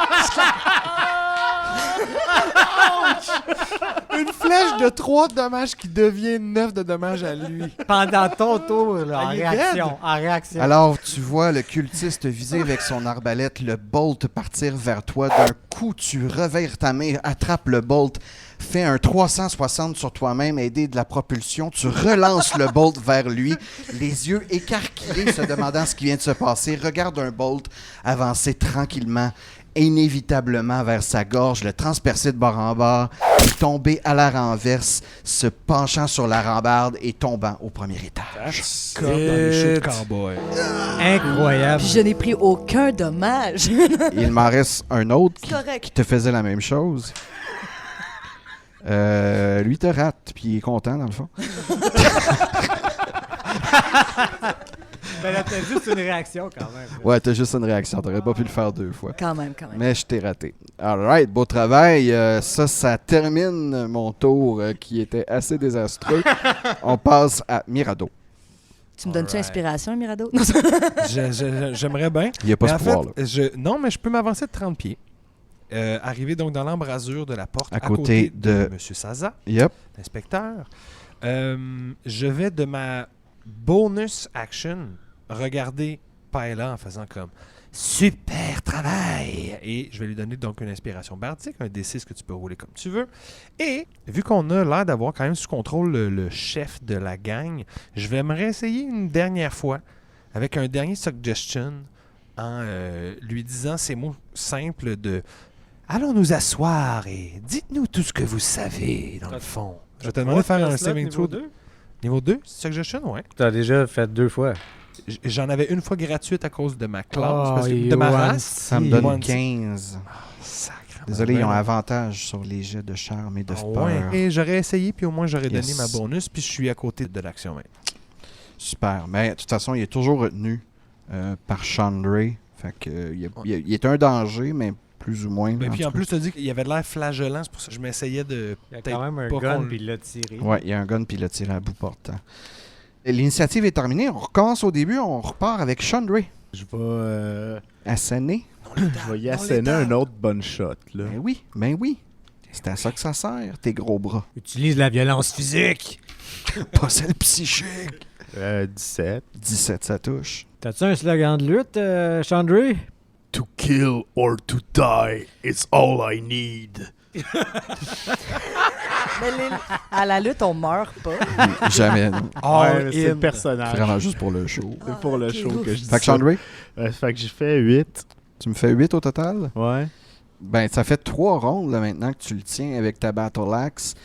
Une flèche de 3 de dommages qui devient 9 de dommages à lui. Pendant ton tour, là, en Elle est réaction. En réaction. Alors, tu vois le cultiste viser avec son arbalète le bolt partir vers toi. D'un coup, tu revires ta main, attrapes le bolt, fais un 360 sur toi-même, aidé de la propulsion. Tu relances le bolt vers lui, les yeux écarquillés, se demandant ce qui vient de se passer. Regarde un bolt avancer tranquillement, inévitablement vers sa gorge, le transpercer de bord en bord, et tomber à la renverse, se penchant sur la rambarde et tombant au premier étage. Comme dans les shows de cowboy. Incroyable. Puis je n'ai pris aucun dommage. Il m'en reste un autre C'est correct. qui te faisait la même chose. Lui te rate, puis il est content dans le fond. Ben là, t'as juste une réaction quand même. Ouais, t'as juste une réaction, t'aurais pas pu le faire 2 fois. Quand même. Mais je t'ai raté. Alright, beau travail. Ça termine mon tour qui était assez désastreux. On passe à Mirado. Tu me donnes-tu Alright. inspiration, Mirado? J'aimerais bien. Il n'y a pas Mais ce en pouvoir-là. fait, non, mais je peux m'avancer de 30 pieds. Arriver donc dans l'embrasure de la porte À côté de- M. Saza, Yep. l'inspecteur. Je vais de ma bonus action, regardez Paella en faisant comme super travail. Et je vais lui donner donc une inspiration bardique, un D6 que tu peux rouler comme tu veux. Et vu qu'on a l'air d'avoir quand même sous contrôle le chef de la gang, je vais me réessayer une dernière fois avec un dernier suggestion en lui disant ces mots simples de « Allons nous asseoir et dites-nous tout ce que vous savez dans le fond. » Je vais te demander de faire un saving throw. Niveau 2, suggestion, ouais. T'as déjà fait 2 fois. J'en avais une fois gratuite à cause de ma classe, Oh, parce que et de ma one. race. Ça me donne One. 15. Sacre. Désolé, ils ont avantage sur les jets de charme et de peur. Ouais. Et j'aurais essayé, puis au moins j'aurais donné Yes. ma bonus, puis je suis à côté de l'action maintenant. Super. Mais de toute façon, il est toujours retenu par Chandray. Fait que, il est un danger, mais plus ou moins. Et en puis tout en cas. plus, tu as dit qu'il avait l'air flagellant, c'est pour ça que je m'essayais de. Il y a peut-être quand même un pas gun, qu'on- puis il l'a tiré. Ouais, il y a un gun puis il l'a tiré à bout portant. L'initiative est terminée. On recommence au début. On repart avec Chandray. Je vais, Asséné. je vais y asséner un autre bonne shot. Là. Ben oui. C'est à ça que ça sert, tes gros bras. Utilise la violence physique. Pas celle psychique. 17. 17, ça touche. T'as-tu un slogan de lutte, Chandray? To kill or to die is all I need. Mais à la lutte, on meurt pas. Jamais. non. Ouais, mais c'est in. le personnage. Vraiment juste pour le show. C'est pour le ok, show ouf. que je dis Fait que ça. Chandray, Fait que j'ai fait 8. tu me fais 8 au total? Ouais. Ben, ça fait 3 rondes là, maintenant que tu le tiens avec ta Battle Axe.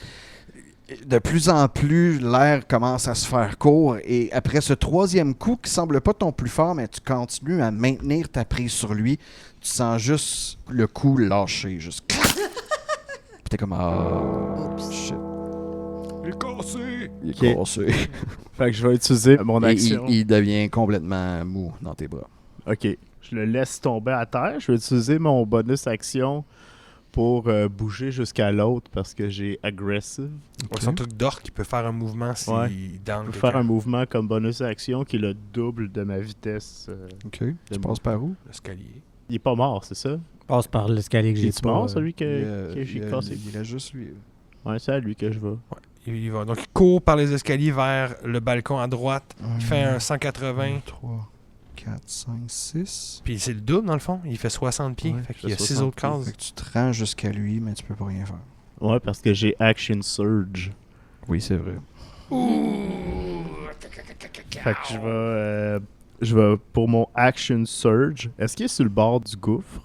De plus en plus, l'air commence à se faire court. Et après ce 3e coup, qui semble pas ton plus fort, mais tu continues à maintenir ta prise sur lui, tu sens juste le coup lâcher. Juste clac! Puis t'es comme, ah, Oups. shit, Il est cassé! il est Ok. cassé. Fait que je vais utiliser mon Et action. il devient complètement mou dans tes bras. Ok. Je le laisse tomber à terre. Je vais utiliser mon bonus action pour bouger jusqu'à l'autre parce que j'ai aggressive. Ouais, c'est un truc d'orque qui peut faire un mouvement s'il Ouais. down Je peux quelqu'un. faire un mouvement comme bonus action qui est le double de ma vitesse. OK. Tu passes par où? L'escalier. Il est pas mort, c'est ça? Passe par l'escalier que Il j'ai est mort, celui que Il j'ai y a- cassé? il reste juste lui. Ouais, c'est à lui que je vais. Il va. Donc il court par les escaliers vers le balcon à droite. Il fait un 180. 3, 4, 5, 6. Puis c'est le double dans le fond. Il fait 60 pieds. Ouais, fait je qu'il y a fais 6 60 autres cases. Fait que tu te rends jusqu'à lui, mais tu peux pas rien faire. Ouais, parce que j'ai Action Surge. Oui, c'est vrai. Fait que je vais pour mon Action Surge. Est-ce qu'il est sur le bord du gouffre?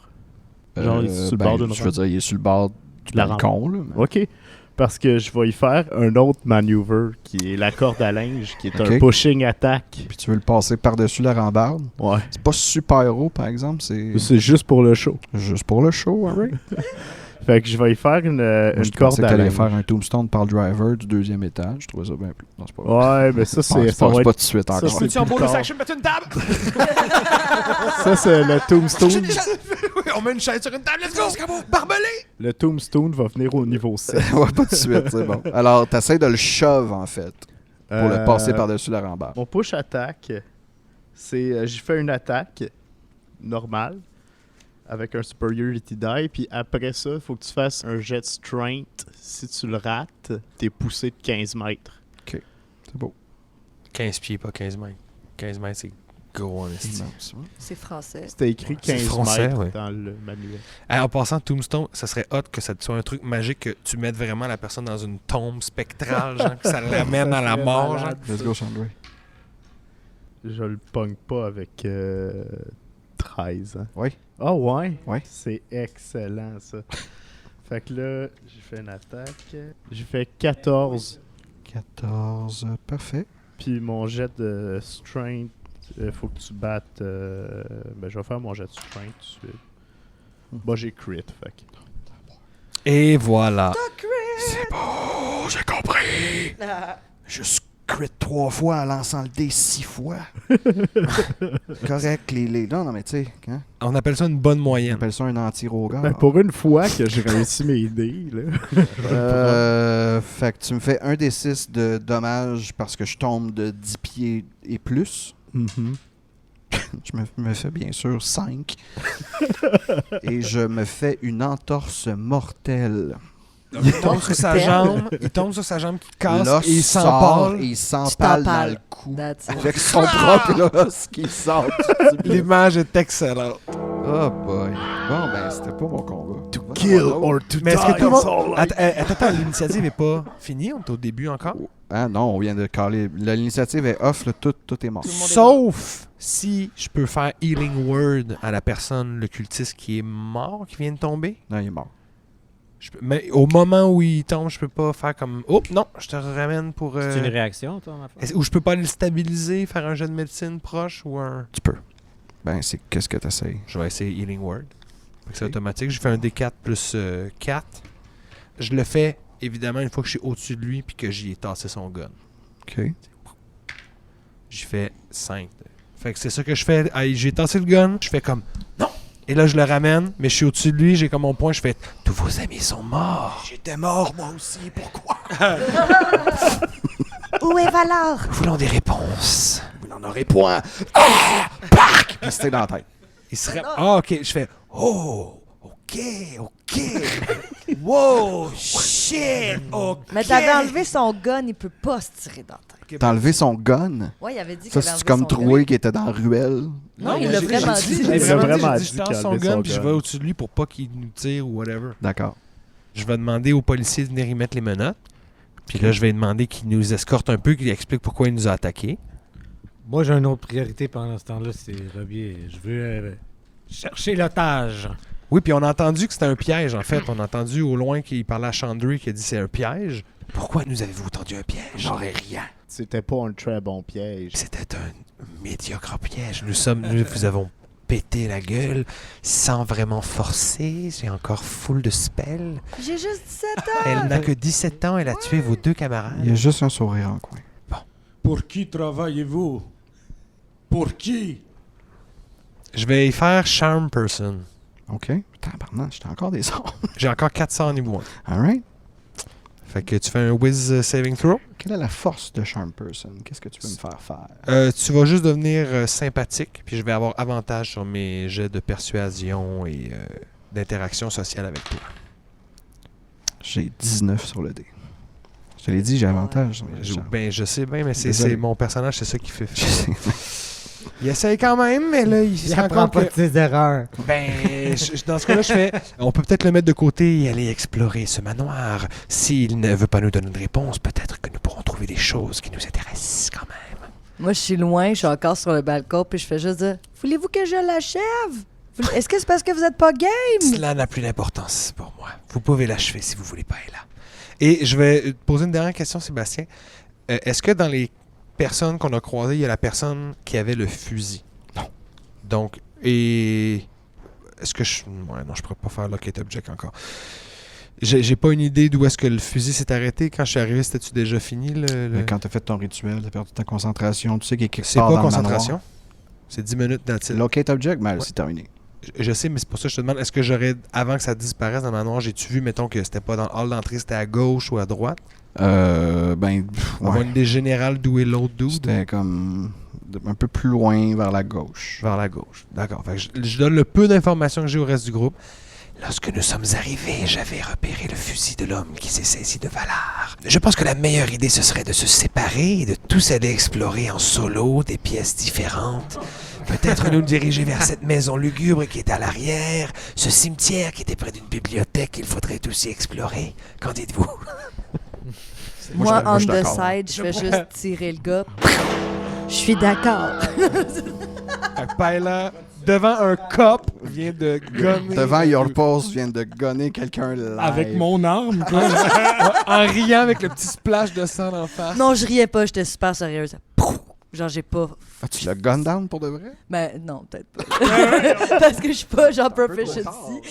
Genre, il est sur le bord d'une Je veux rampe? dire, il est sur le bord du La balcon, là. mais- Ok. Parce que je vais y faire un autre maneuver qui est la corde à linge, qui est un Ok. pushing attack. Puis tu veux le passer par-dessus la rambarde. Ouais. C'est pas super haut, par exemple. C'est C'est juste pour le show. juste pour le show, Harry. Fait que je vais y faire une Moi, je corde pensais que à t'allais linge. faire un tombstone par le driver du 2e étage. Je trouvais ça bien plus. Non, c'est pas vrai. Ouais, mais ça, Je pense c'est. Ça pas va tout être. de suite ça, encore. c'est Peux-tu en plus bonus tard. action mettre une table? Ça, c'est le tombstone. On met une chaise sur une table. Let's go! Barbelé! Le tombstone va venir au niveau 7. Ouais, pas tout de suite, c'est bon. Alors, t'essaies de le shove, en fait, pour le passer par-dessus la rambarde. Mon push attack, c'est. J'ai fait une attaque normale avec un superiority die, puis après ça, il faut que tu fasses un jet de strength. Si tu le rates, t'es poussé de 15 mètres. C'est beau. 15 pieds, pas 15 mètres. 15 mètres, c'est gros en esti. Immense, ouais. C'est français. C'était écrit C'est 15 français, mètres ouais. dans le manuel. En passant, Tombstone, ça serait hot que ça soit un truc magique que tu mettes vraiment la personne dans une tombe spectrale, genre, que ça l'amène à la serait mort. Genre. malade, Let's ça. go, Chandray. Je le pogne pas avec 13. Hein. Oui. Ah ouais? Ouais. C'est excellent, ça. Fait que là, j'ai fait une attaque. J'ai fait 14. 14, parfait. Puis mon jet de strength, faut que tu battes. Ben, je vais faire mon jet de strength tout de suite. Bah, j'ai crit, fait que. Et voilà. C'est beau, j'ai compris. Juste crit 3 fois en lançant le dé 6 fois. Correct, non, mais tu sais, hein, On appelle ça une bonne on moyenne. appelle ça un anti-rogard. Ben, pour une fois que j'ai réussi mes dés, là. Fait que tu me fais un des 6 de dommages parce que je tombe de 10 pieds et plus. Mhm. Je me fais bien sûr 5. Et je me fais une entorse mortelle. Il tombe sur sa jambe, qui casse L'os et il sort s'empale. et il s'empale dans t'empales. le cou. That's it. Avec son propre os qui sort. L'image est excellente. Oh boy. Bon, ben, c'était pas mon combat. To kill or to Mais est-ce que die. tout le monde... Attends, l'initiative est pas finie? On est au début encore? Ah non, on vient de caler. L'initiative est off, là, tout est mort. Tout le monde est Sauf si je peux faire Healing Word à la personne, le cultiste qui est mort, qui vient de tomber. Non, il est mort. Mais au moment où il tombe, je peux pas faire comme... Oh, non, je te ramène pour... C'est une réaction, toi, ma Ou je peux pas le stabiliser, faire un jet de médecine proche ou un... Tu peux. Ben, c'est qu'est-ce que t'essayes? Je vais essayer Healing Word. Fait que c'est Ok. automatique. Je fais un D4 plus 4. Je le fais, évidemment, une fois que je suis au-dessus de lui puis que j'y ai tassé son gun. OK. J'y fais 5. Fait que c'est ça que je fais. J'ai tassé le gun, je fais comme non. Et là, je le ramène, mais je suis au-dessus de lui, j'ai comme mon point, je fais tous vos amis sont morts. J'étais mort, moi aussi. Pourquoi? Où est Valor? Nous voulons des réponses. Vous n'en aurez point. Ah! Parc! Puis c'était dans la tête. Il serait. Ah, ok. Je fais oh, ok. Wow, shit, ok. Mais t'avais enlevé son gun, il peut pas se tirer dans la tête. T'as enlevé son gun? Ouais, il avait dit Ça, qu'il avait c'est enlevé comme son gun. Troué qui était dans la ruelle. Non, il l'a vraiment dit. Il a Il a vraiment vraiment dit, dit je tasse qu'il son enlevait gun son puis je gun. vais au-dessus de lui pour pas qu'il nous tire ou whatever. D'accord. Je vais demander aux policiers de venir y mettre les menottes. Puis là, je vais demander qu'ils nous escortent un peu, qu'ils expliquent pourquoi il nous a attaqués. Moi, j'ai une autre priorité pendant ce temps-là, c'est Robbie. Je veux chercher l'otage. Oui, puis on a entendu que c'était un piège, en fait. On a entendu au loin qu'il parlait à Chandru qui a dit c'est un piège. Pourquoi nous avez-vous tendu un piège? J'aurais rien. C'était pas un très bon piège. C'était un médiocre piège. Nous vous avons pété la gueule sans vraiment forcer. J'ai encore full de spells. J'ai juste 17 ans. Elle n'a que 17 ans. Elle a tué vos 2 camarades. Il y a juste un sourire en coin. Pour qui travaillez-vous? Pour qui? Je vais y faire Charm Person. OK. Tabarnak, j'étais encore des sorts. J'ai encore 400 niveau 1. All right. Fait que tu fais un Wiz Saving Throw. Quelle est la force de Charm Person? Qu'est-ce que tu peux me faire faire? Tu vas juste devenir sympathique, puis je vais avoir avantage sur mes jets de persuasion et d'interaction sociale avec toi. J'ai 19 sur le dé. Je te l'ai dit, j'ai avantage. Je sais bien, mais Désolé. c'est mon personnage, c'est ça qui fait. Je sais. Il essaye quand même, mais là, il Il se rend apprend compte pas que... de ses erreurs. Dans ce cas-là, je fais... On peut peut-être le mettre de côté et aller explorer ce manoir. S'il ne veut pas nous donner de réponse, peut-être que nous pourrons trouver des choses qui nous intéressent quand même. Moi, je suis loin, je suis encore sur le balcon, puis je fais juste dire voulez-vous que je l'achève? Est-ce que c'est parce que vous êtes pas game? Cela n'a plus d'importance pour moi. Vous pouvez l'achever si vous voulez pas être là. Et je vais poser une dernière question, Sébastien. Est-ce que dans les personnes qu'on a croisées, il y a la personne qui avait le fusil? Non. Donc, et... Est-ce que je... Ouais, non, je pourrais pas faire Locate Object encore. J'ai pas une idée d'où est-ce que le fusil s'est arrêté. Quand je suis arrivé, c'était-tu déjà fini? Mais quand t'as fait ton rituel, t'as perdu ta concentration, tu sais qu'il y a quelque C'est part quoi dans le concentration? C'est 10 minutes that's it. Locate Object, mais Ouais. c'est terminé. Je sais, mais c'est pour ça que je te demande, est-ce que j'aurais, avant que ça disparaisse dans le manoir, j'ai-tu vu, mettons, que c'était pas dans le hall d'entrée, c'était à gauche ou à droite? On voit une idée générale d'où est l'autre dude? C'était comme un peu plus loin vers la gauche. Vers la gauche. D'accord. Fait que je donne le peu d'informations que j'ai au reste du groupe. Lorsque nous sommes arrivés, j'avais repéré le fusil de l'homme qui s'est saisi de Valar. Je pense que la meilleure idée, ce serait de se séparer et de tous aller explorer en solo des pièces différentes. Peut-être nous diriger vers cette maison lugubre qui est à l'arrière, ce cimetière qui était près d'une bibliothèque qu'il faudrait aussi explorer. Qu'en dites-vous? Moi, je on suis the d'accord. side, je fais juste tirer le gars. Je suis d'accord. Fait que Paella, devant un cop, vient de gonner. Devant Your Pulse, vient de gonner quelqu'un live. Avec mon arme, quoi. En riant avec le petit splash de sang en face. Non, je riais pas, j'étais super sérieuse. Pouf! Genre, j'ai pas. Ah, tu l'as gun down pour de vrai? Ben, non, peut-être pas. Parce que je suis pas genre proficiency.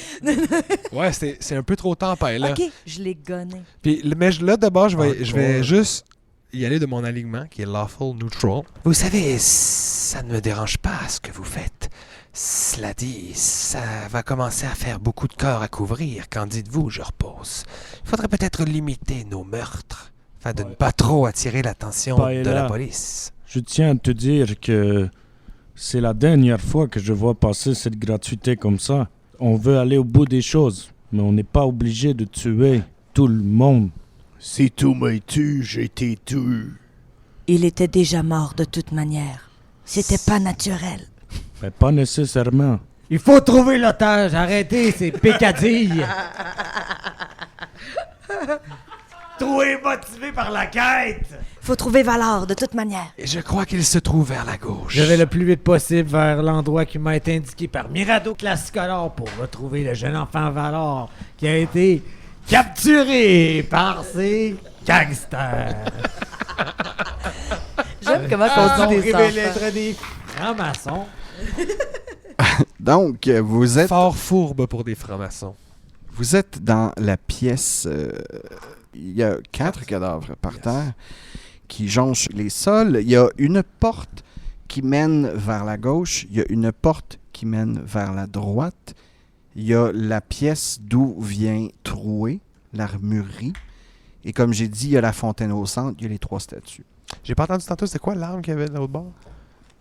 Ouais, c'est un peu trop tard, Paella. Ok, je l'ai gonné. Puis, mais là, d'abord, je vais juste y aller de mon alignement, qui est Lawful Neutral. Vous savez, ça ne me dérange pas ce que vous faites. Cela dit, ça va commencer à faire beaucoup de corps à couvrir. Qu'en dites-vous, je repose? Il faudrait peut-être limiter nos meurtres, afin de ne pas trop attirer l'attention Paella. de la police. Je tiens à te dire que c'est la dernière fois que je vois passer cette gratuité comme ça. On veut aller au bout des choses, mais on n'est pas obligé de tuer tout le monde. Si tout me tue, j'ai été tué. Il était déjà mort de toute manière. C'était pas naturel. Mais pas nécessairement. Il faut trouver l'otage. Arrêtez ces pécadilles. Trop motivé par la quête. Faut trouver Valor de toute manière. Et je crois qu'il se trouve vers la gauche. Je vais le plus vite possible vers l'endroit qui m'a été indiqué par Mirado Classicolor pour retrouver le jeune enfant Valor qui a été capturé par ces gangsters. J'aime comment Ils on ont dit des révélé enfants. être des francs-maçons. Donc, vous êtes Fort fourbe pour des francs-maçons. Vous êtes dans la pièce. Il y a 4 cadavres par terre qui jonchent les sols. Il y a une porte qui mène vers la gauche. Il y a une porte qui mène vers la droite. Il y a la pièce d'où vient Troué, l'armurerie. Et comme j'ai dit, il y a la fontaine au centre. Il y a les 3 statues. J'ai pas entendu tantôt, c'était quoi l'arme qu'il y avait de l'autre bord?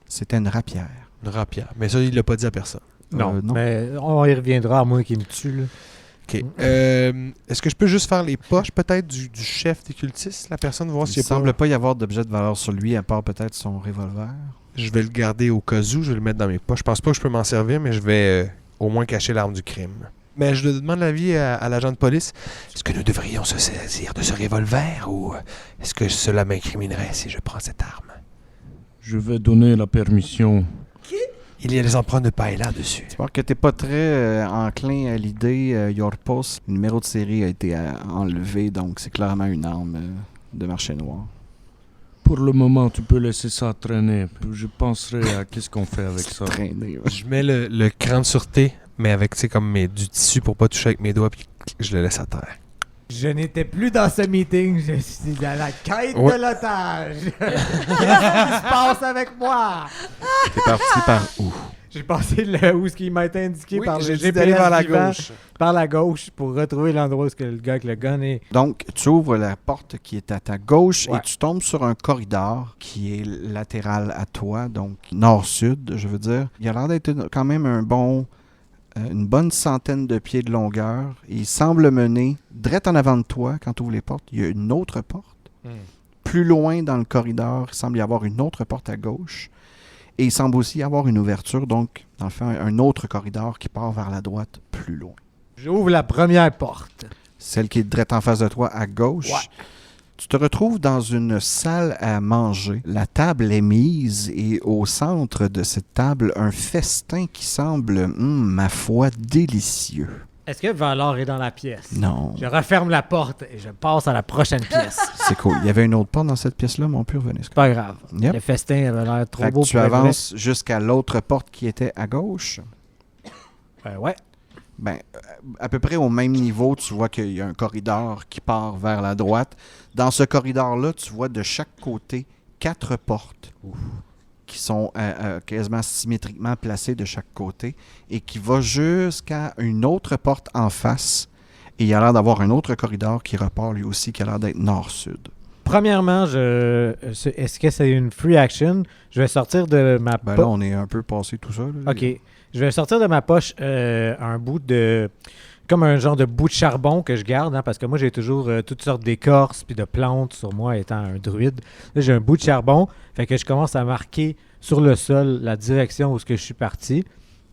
C'était une rapière. Une rapière. Mais ça, il l'a pas dit à personne. Non, non. mais on y reviendra à moins qu'il me tue. Là. OK. Est-ce que je peux juste faire les poches, peut-être, du chef des cultistes? La personne, voir Il s'il ne y a semble pas... pas y avoir d'objet de valeur sur lui, à part peut-être son revolver. Je vais le garder au cas où, je vais le mettre dans mes poches. Je pense pas que je peux m'en servir, mais je vais au moins cacher l'arme du crime. Mais je demande l'avis à l'agent de police. Est-ce que nous devrions se saisir de ce revolver ou est-ce que cela m'incriminerait si je prends cette arme? Je vais donner la permission. Il y a les empreintes de paella dessus. Tu vois que t'es pas très enclin à l'idée. Your Post, le numéro de série a été enlevé, donc c'est clairement une arme de marché noir. Pour le moment, tu peux laisser ça traîner. Je penserai à qu'est-ce qu'on fait avec ça. Traîner, ouais. Je mets le cran de sûreté, mais avec, tu sais, comme du tissu pour pas toucher avec mes doigts, puis je le laisse à terre. Je n'étais plus dans ce meeting, je suis à la quête Ouais. de l'otage. Qu'est-ce qui se passe avec moi? T'es parti par où? J'ai passé où ce qui m'a été indiqué par le j'ai dit GPS d'aller vers la vivant, gauche. par la gauche pour retrouver l'endroit où est-ce que le gars avec le gun est. Donc, tu ouvres la porte qui est à ta gauche Ouais. et tu tombes sur un corridor qui est latéral à toi, donc nord-sud, je veux dire. Il a l'air d'être quand même une bonne centaine de pieds de longueur. Et il semble mener, direct en avant de toi, quand tu ouvres les portes, il y a une autre porte. Plus loin dans le corridor, il semble y avoir une autre porte à gauche. Et il semble aussi y avoir une ouverture, donc, dans le fond, un autre corridor qui part vers la droite plus loin. J'ouvre la première porte. Celle qui est direct en face de toi à gauche. Ouais. Tu te retrouves dans une salle à manger. La table est mise et au centre de cette table, un festin qui semble, ma foi, délicieux. Est-ce que Valor est dans la pièce? Non, Je referme la porte et je passe à la prochaine pièce. c'est cool. Il y avait une autre porte dans cette pièce-là, mais on peut revenir. C'est pas grave. Yep. Le festin avait l'air trop Fait que beau tu pour être vrai. avances jusqu'à l'autre porte qui était à gauche. Ouais. Ben, à peu près au même niveau, tu vois qu'il y a un corridor qui part vers la droite. Dans ce corridor-là, tu vois de chaque côté 4 portes qui sont quasiment symétriquement placées de chaque côté et qui va jusqu'à une autre porte en face. Et il y a l'air d'avoir un autre corridor qui repart lui aussi, qui a l'air d'être nord-sud. Premièrement, est-ce que c'est une free action? Je vais sortir de ma Ben là, on est un peu passé tout ça. Là. OK. Je vais sortir de ma poche un bout de... Comme un genre de bout de charbon que je garde, hein, parce que moi, j'ai toujours toutes sortes d'écorces puis de plantes sur moi, étant un druide. Là, j'ai un bout de charbon. Fait que je commence à marquer sur le sol la direction où je suis parti.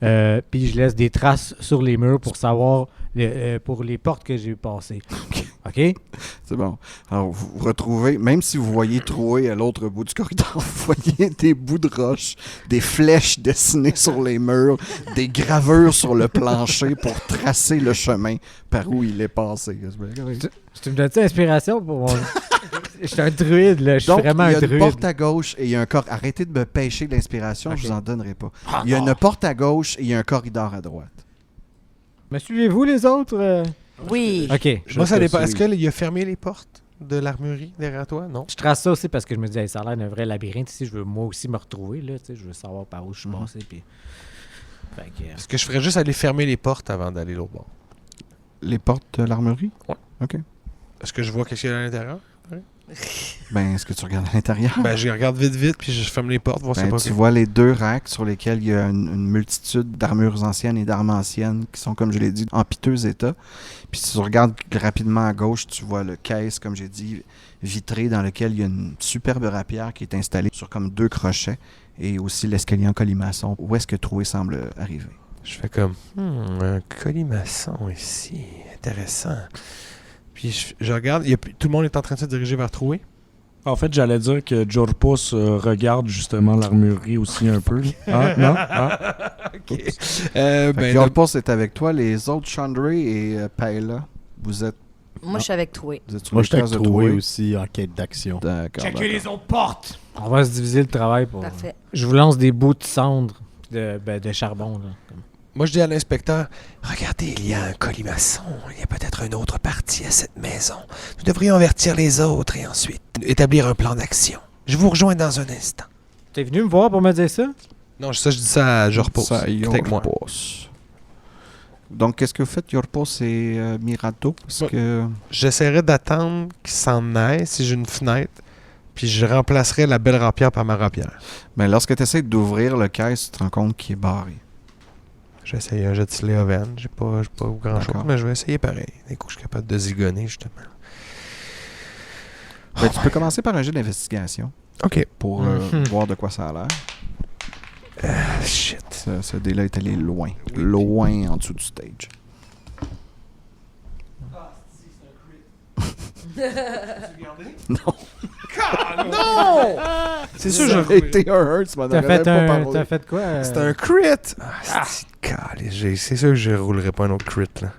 Puis je laisse des traces sur les murs pour savoir pour les portes que j'ai passées. OK? C'est bon. Alors, vous retrouvez, même si vous voyez Troué à l'autre bout du corridor, vous voyez des bouts de roche, des flèches dessinées sur les murs, des gravures sur le plancher pour tracer le chemin par où il est passé. Tu me donnes-tu inspiration pour mon... Je suis un druide, là. Je suis Donc, vraiment il y un a une druide. porte à gauche et il y a un corridor. Arrêtez de me pêcher de l'inspiration, Ok. je vous en donnerai pas. Il y a une porte à gauche et il y a un corridor à droite. Me suivez-vous, les autres? Oui. OK. Moi, ça te dépend. suis. Est-ce qu'il a fermé les portes de l'armurerie derrière toi? Non. Je trace ça aussi parce que je me dis, hey, ça a l'air d'un vrai labyrinthe ici. Je veux moi aussi me retrouver. Là, tu sais, je veux savoir par où je suis passé. Puis... Fait que, Est-ce que je ferais juste aller fermer les portes avant d'aller l'autre bord? Les portes de l'armurerie? Ouais. OK. Est-ce que je vois quelque chose à l'intérieur? Ben, est-ce que tu regardes à l'intérieur? Ben, je regarde vite, puis je ferme les portes, voir si Ben, c'est pas tu ok. vois les 2 racks sur lesquels il y a une multitude d'armures anciennes et d'armes anciennes qui sont, comme je l'ai dit, en piteux état. Puis si tu regardes rapidement à gauche, tu vois le caisse, comme j'ai dit, vitré, dans lequel il y a une superbe rapière qui est installée sur comme 2 crochets et aussi l'escalier en colimaçon. Où est-ce que Troué semble arriver? Je fais comme, un colimaçon ici, intéressant. Puis je regarde, tout le monde est en train de se diriger vers Troué. En fait, j'allais dire que Jorpos regarde justement l'armurerie aussi un peu. Ah, non? Ah. OK. Fait que Yorpos est avec toi, les autres, Chandray et Paella, vous êtes Moi, je suis avec toi. Moi, sur les je t'ai cases de trouvé Troué. aussi en quête d'action. D'accord. autres portes! On va se diviser le travail pour... Parfait. Je vous lance des bouts de cendre, de charbon. Là. Moi, je dis à l'inspecteur, regardez, il y a un colimaçon. Il y a peut-être une autre partie à cette maison. Nous devrions avertir les autres et ensuite établir un plan d'action. Je vous rejoins dans un instant. T'es venu me voir pour me dire ça? Non, ça, je dis ça à Jorpos. Ça, qui est avec moi. Yorpos. Donc, qu'est-ce que vous faites, Yorpos et Mirato? Parce Ouais. que... J'essaierai d'attendre qu'il s'en aille si j'ai une fenêtre, puis je remplacerai la belle rapière par ma rapière. Ben, lorsque tu essaies d'ouvrir le caisse, tu te rends compte qu'il est barré. J'essaye un jet de Sléoven. J'ai pas grand-chose, D'accord. mais je vais essayer pareil. Dès que je suis capable de zigonner, justement. Ben, tu peux commencer par un jet d'investigation OK. pour voir de quoi ça a l'air. Shit. Ce dé-là est allé loin. Loin en dessous du stage. Non. Non! C'est sûr, Ça je aurait été un 1, tu m'en T'as aurais même fait, pas parlé. t'as fait quoi? C'est un crit! C'est sûr que je roulerai pas un autre crit, là.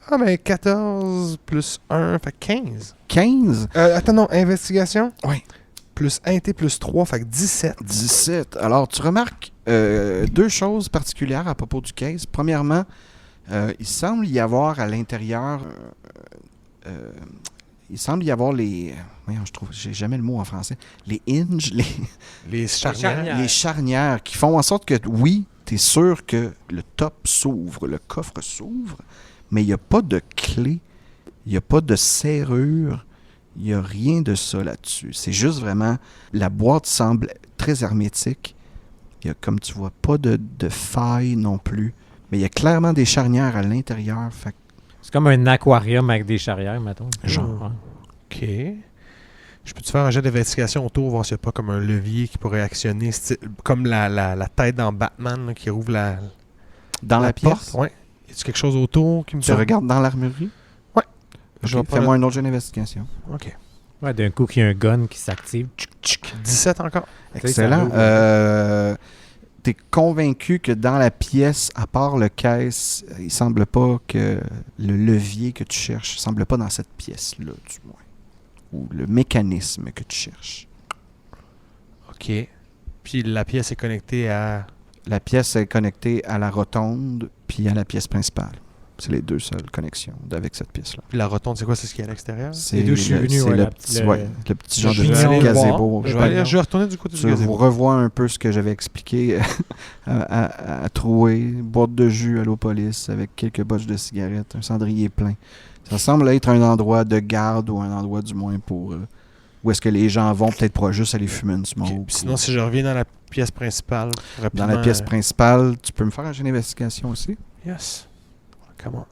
Ah, mais 14 plus 1 fait 15. 15? Attends, non, investigation? Oui. Plus 1 T plus 3 fait 17. 17. Alors, tu remarques 2 choses particulières à propos du case. Premièrement, il semble y avoir à l'intérieur... il semble y avoir les... Voyons, je trouve... J'ai jamais le mot en français. Les hinges, Les charnières. les charnières qui font en sorte que, oui, tu es sûr que le top s'ouvre, le coffre s'ouvre, mais il n'y a pas de clé, il n'y a pas de serrure, il n'y a rien de ça là-dessus. C'est juste vraiment... La boîte semble très hermétique. Il y a, comme tu vois, pas de faille non plus. Mais il y a clairement des charnières à l'intérieur. Fait que C'est comme un aquarium avec des charrières, mettons. Genre. Ouais. OK. Je peux-tu faire un jet d'investigation autour, voir s'il n'y a pas comme un levier qui pourrait actionner, comme la tête dans Batman là, qui rouvre dans la pièce, porte? Ouais. Y a-tu quelque chose autour qui me tu permet- regardes dans l'armurerie? Ouais. Ok, Je vais prendre fais-moi un autre jeu d'investigation. OK. Ouais, d'un coup, qu'il y a un gun qui s'active. 17 encore. Excellent. ça T'es convaincu que dans la pièce, à part le caisse, il semble pas que le levier que tu cherches, il semble pas dans cette pièce-là, du moins. Ou le mécanisme que tu cherches. OK. Puis la pièce est connectée à... La pièce est connectée à la rotonde puis à la pièce principale. C'est les deux seules connexions avec cette pièce-là. Puis la rotonde, c'est quoi? C'est ce qui est à l'extérieur? C'est d'où je suis venu, c'est ouais, le, la- petit, le- ouais, le petit genre Je de vais petit aller le gazebo. Je vais retourner du côté du Tu gazebo. revois un peu ce que j'avais expliqué à Troué, boîte de jus à l'eau police avec quelques botches de cigarettes, un cendrier plein. Ça semble être un endroit de garde ou un endroit du moins pour où est-ce que les gens vont peut-être pour juste aller fumer une smoke. OK. Puis sinon, ou- si je reviens dans la pièce principale, dans rapidement... la pièce principale, tu peux me faire un jeu d'investigation aussi? Yes. Comment?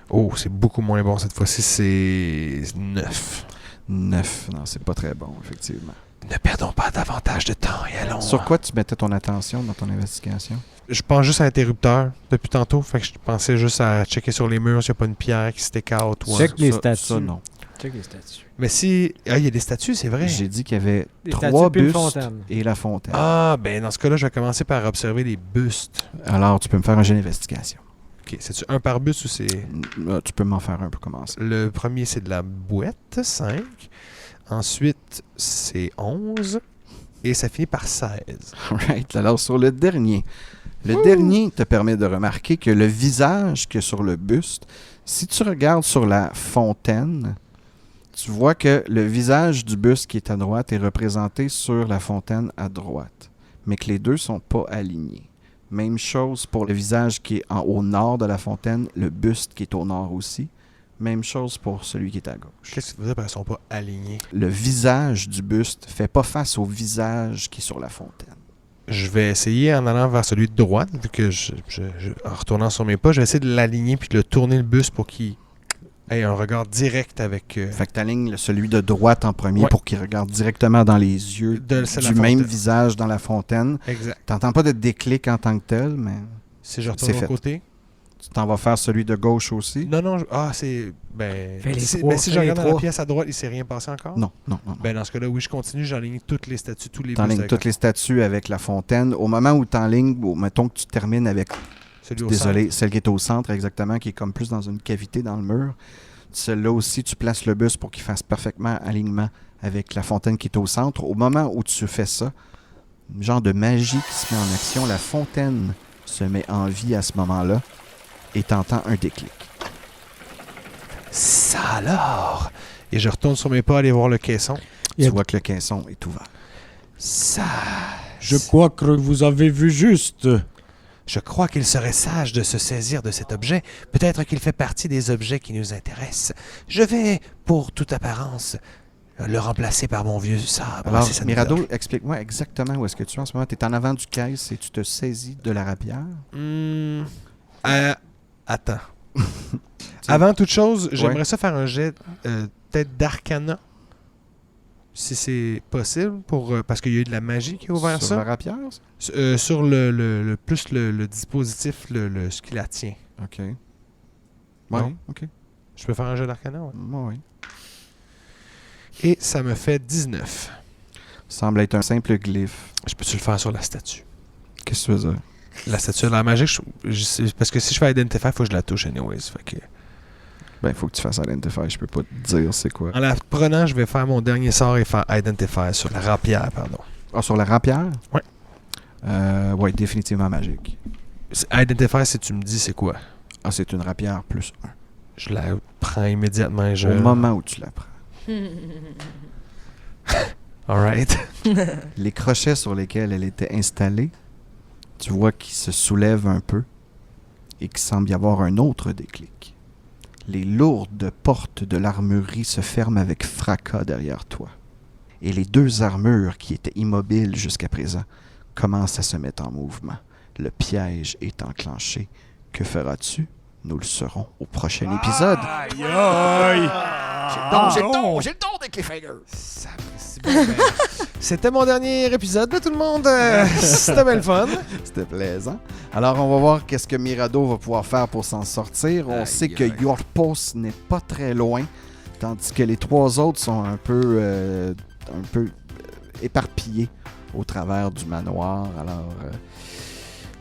Oh, c'est beaucoup moins bon cette fois-ci. C'est 9. 9. Non, c'est pas très bon, effectivement. Ne perdons pas davantage de temps et allons... Sur quoi tu mettais ton attention dans ton investigation? Je pense juste à l'interrupteur depuis tantôt. Fait que je pensais juste à checker sur les murs s'il n'y a pas une pierre qui se take out. Ou un- Check les Ça- statues. Ça, non. Check les statues. Mais si... Ah, il y a des statues, c'est vrai. J'ai dit qu'il y avait Des 3 statues puis une bustes fontaine. et la fontaine. Ah, ben dans ce cas-là, je vais commencer par observer les bustes. Alors, tu peux me faire un jeu d'investigation. OK. C'est-tu un par buste ou c'est... Tu peux m'en faire un pour commencer. Le premier, c'est de la boîte, 5. Ensuite, c'est 11. Et ça finit par 16. Right. Alors, sur le dernier. Le dernier te permet de remarquer que le visage que sur le buste, si tu regardes sur la fontaine, tu vois que le visage du buste qui est à droite est représenté sur la fontaine à droite, mais que les deux sont pas alignés. Même chose pour le visage qui est au nord de la fontaine, le buste qui est au nord aussi, Même chose pour celui qui est à gauche. Qu'est-ce que tu veux dire parce qu'ils sont pas alignés? Le visage du buste fait pas face au visage qui est sur la fontaine. Je vais essayer en allant vers celui de droite, vu que en retournant sur mes pas, je vais essayer de l'aligner puis de le tourner le buste pour qu'il ait un regard direct avec... Fait que t'alignes celui de droite en premier Ouais. pour qu'il regarde directement dans les yeux de celle de du la même fontaine. visage dans la fontaine. Exact. T'entends pas de déclic en tant que tel, mais Si je retourne C'est de fait. l'autre côté... tu t'en vas faire celui de gauche aussi? Non, c'est... Ben... Fais les si trois, si fais je les regarde dans la trois. pièce à droite, il s'est rien passé encore? Non. Ben dans ce cas-là, oui, je continue, j'enligne toutes les statues, tous les bustes T'enlignes avec toutes les statues avec la fontaine. Au moment où t'enlignes, mettons que tu termines avec, celui au désolé, celle qui est au centre exactement, qui est comme plus dans une cavité dans le mur. Celle-là aussi, tu places le buste pour qu'il fasse parfaitement alignement avec la fontaine qui est au centre. Au moment où tu fais ça, un genre de magie qui se met en action, la fontaine se met en vie à ce moment-là et t'entends un déclic. Ça alors! Et je retourne sur mes pas aller voir le caisson. Il y a- Tu vois que le caisson est ouvert. Ça... Je crois que vous avez vu juste. Je crois qu'il serait sage de se saisir de cet objet. Peut-être qu'il fait partie des objets qui nous intéressent. Je vais, pour toute apparence, le remplacer par mon vieux sabre. Alors, si ça nous Mirado, dérange. explique-moi exactement où est-ce que tu es en ce moment. Tu es en avant du caisse et tu te saisis de la rapière. Attends. Avant toute chose, j'aimerais Ouais. ça faire un jet peut-être d'arcana. Si c'est possible, parce qu'il y a eu de la magie qui a ouvert Sur ça. la rapière? Sur le plus le dispositif, ce qui la tient. OK. Non. Ouais, OK. Je peux faire un jet d'arcana, ouais. Ouais. Et ça me fait 19. Semble être un simple glyphe. Je peux-tu le faire sur la statue? Qu'est-ce que tu veux dire? La statue de la magique, parce que si je fais Identify, il faut que je la touche anyways. Fait que... Ben, il faut que tu fasses Identify. Je peux pas te dire c'est quoi. En la prenant, je vais faire mon dernier sort et faire Identify sur la rapière, pardon. Ah, sur la rapière? Ouais. Ouais, définitivement magique. Identify, si tu me dis c'est quoi. Ah, c'est une rapière plus 1. Je la prends immédiatement et je... Au moment où tu la prends. Alright. Les crochets sur lesquels elle était installée, tu vois qu'ils se soulèvent un peu et qu'il semble y avoir un autre déclic. Les lourdes portes de l'armurerie se ferment avec fracas derrière toi. Et les deux armures qui étaient immobiles jusqu'à présent commencent à se mettre en mouvement. Le piège est enclenché. Que feras-tu? Nous le saurons au prochain épisode. Aïe aïe! J'ai le don des cliffhangers! C'était mon dernier épisode de tout le monde. C'était bien le fun. C'était plaisant. Alors, on va voir qu'est-ce que Mirado va pouvoir faire pour s'en sortir. On sait que Yorpos n'est pas très loin, tandis que les trois autres sont un peu éparpillés au travers du manoir. Alors,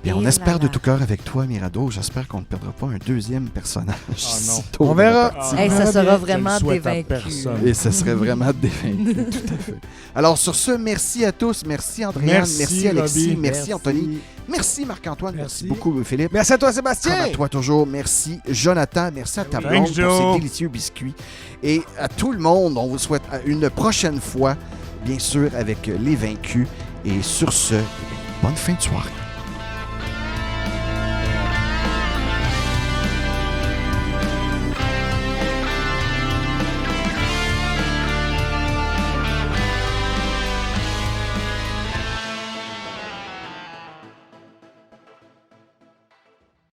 bien, on Et espère de voilà. tout cœur avec toi, Mirado. J'espère qu'on ne perdra pas un deuxième personnage. non. sitôt On dans la verra. partie. Hey, ça sera vraiment Je le souhaite à dévaincu. personne. Et ce serait vraiment dévaincu, tout à fait. Alors, sur ce, merci à tous. Merci, Andréane. Merci, Alexis. Robbie. Merci, Anthony. Merci, Marc-Antoine. Merci beaucoup, Philippe. Merci à toi, Comme Sébastien. à toi toujours. Merci, Jonathan. Merci à ta Thanks, blonde pour Joe. ces délicieux biscuits. Et à tout le monde, on vous souhaite une prochaine fois, bien sûr, avec les vaincus. Et sur ce, bonne fin de soirée.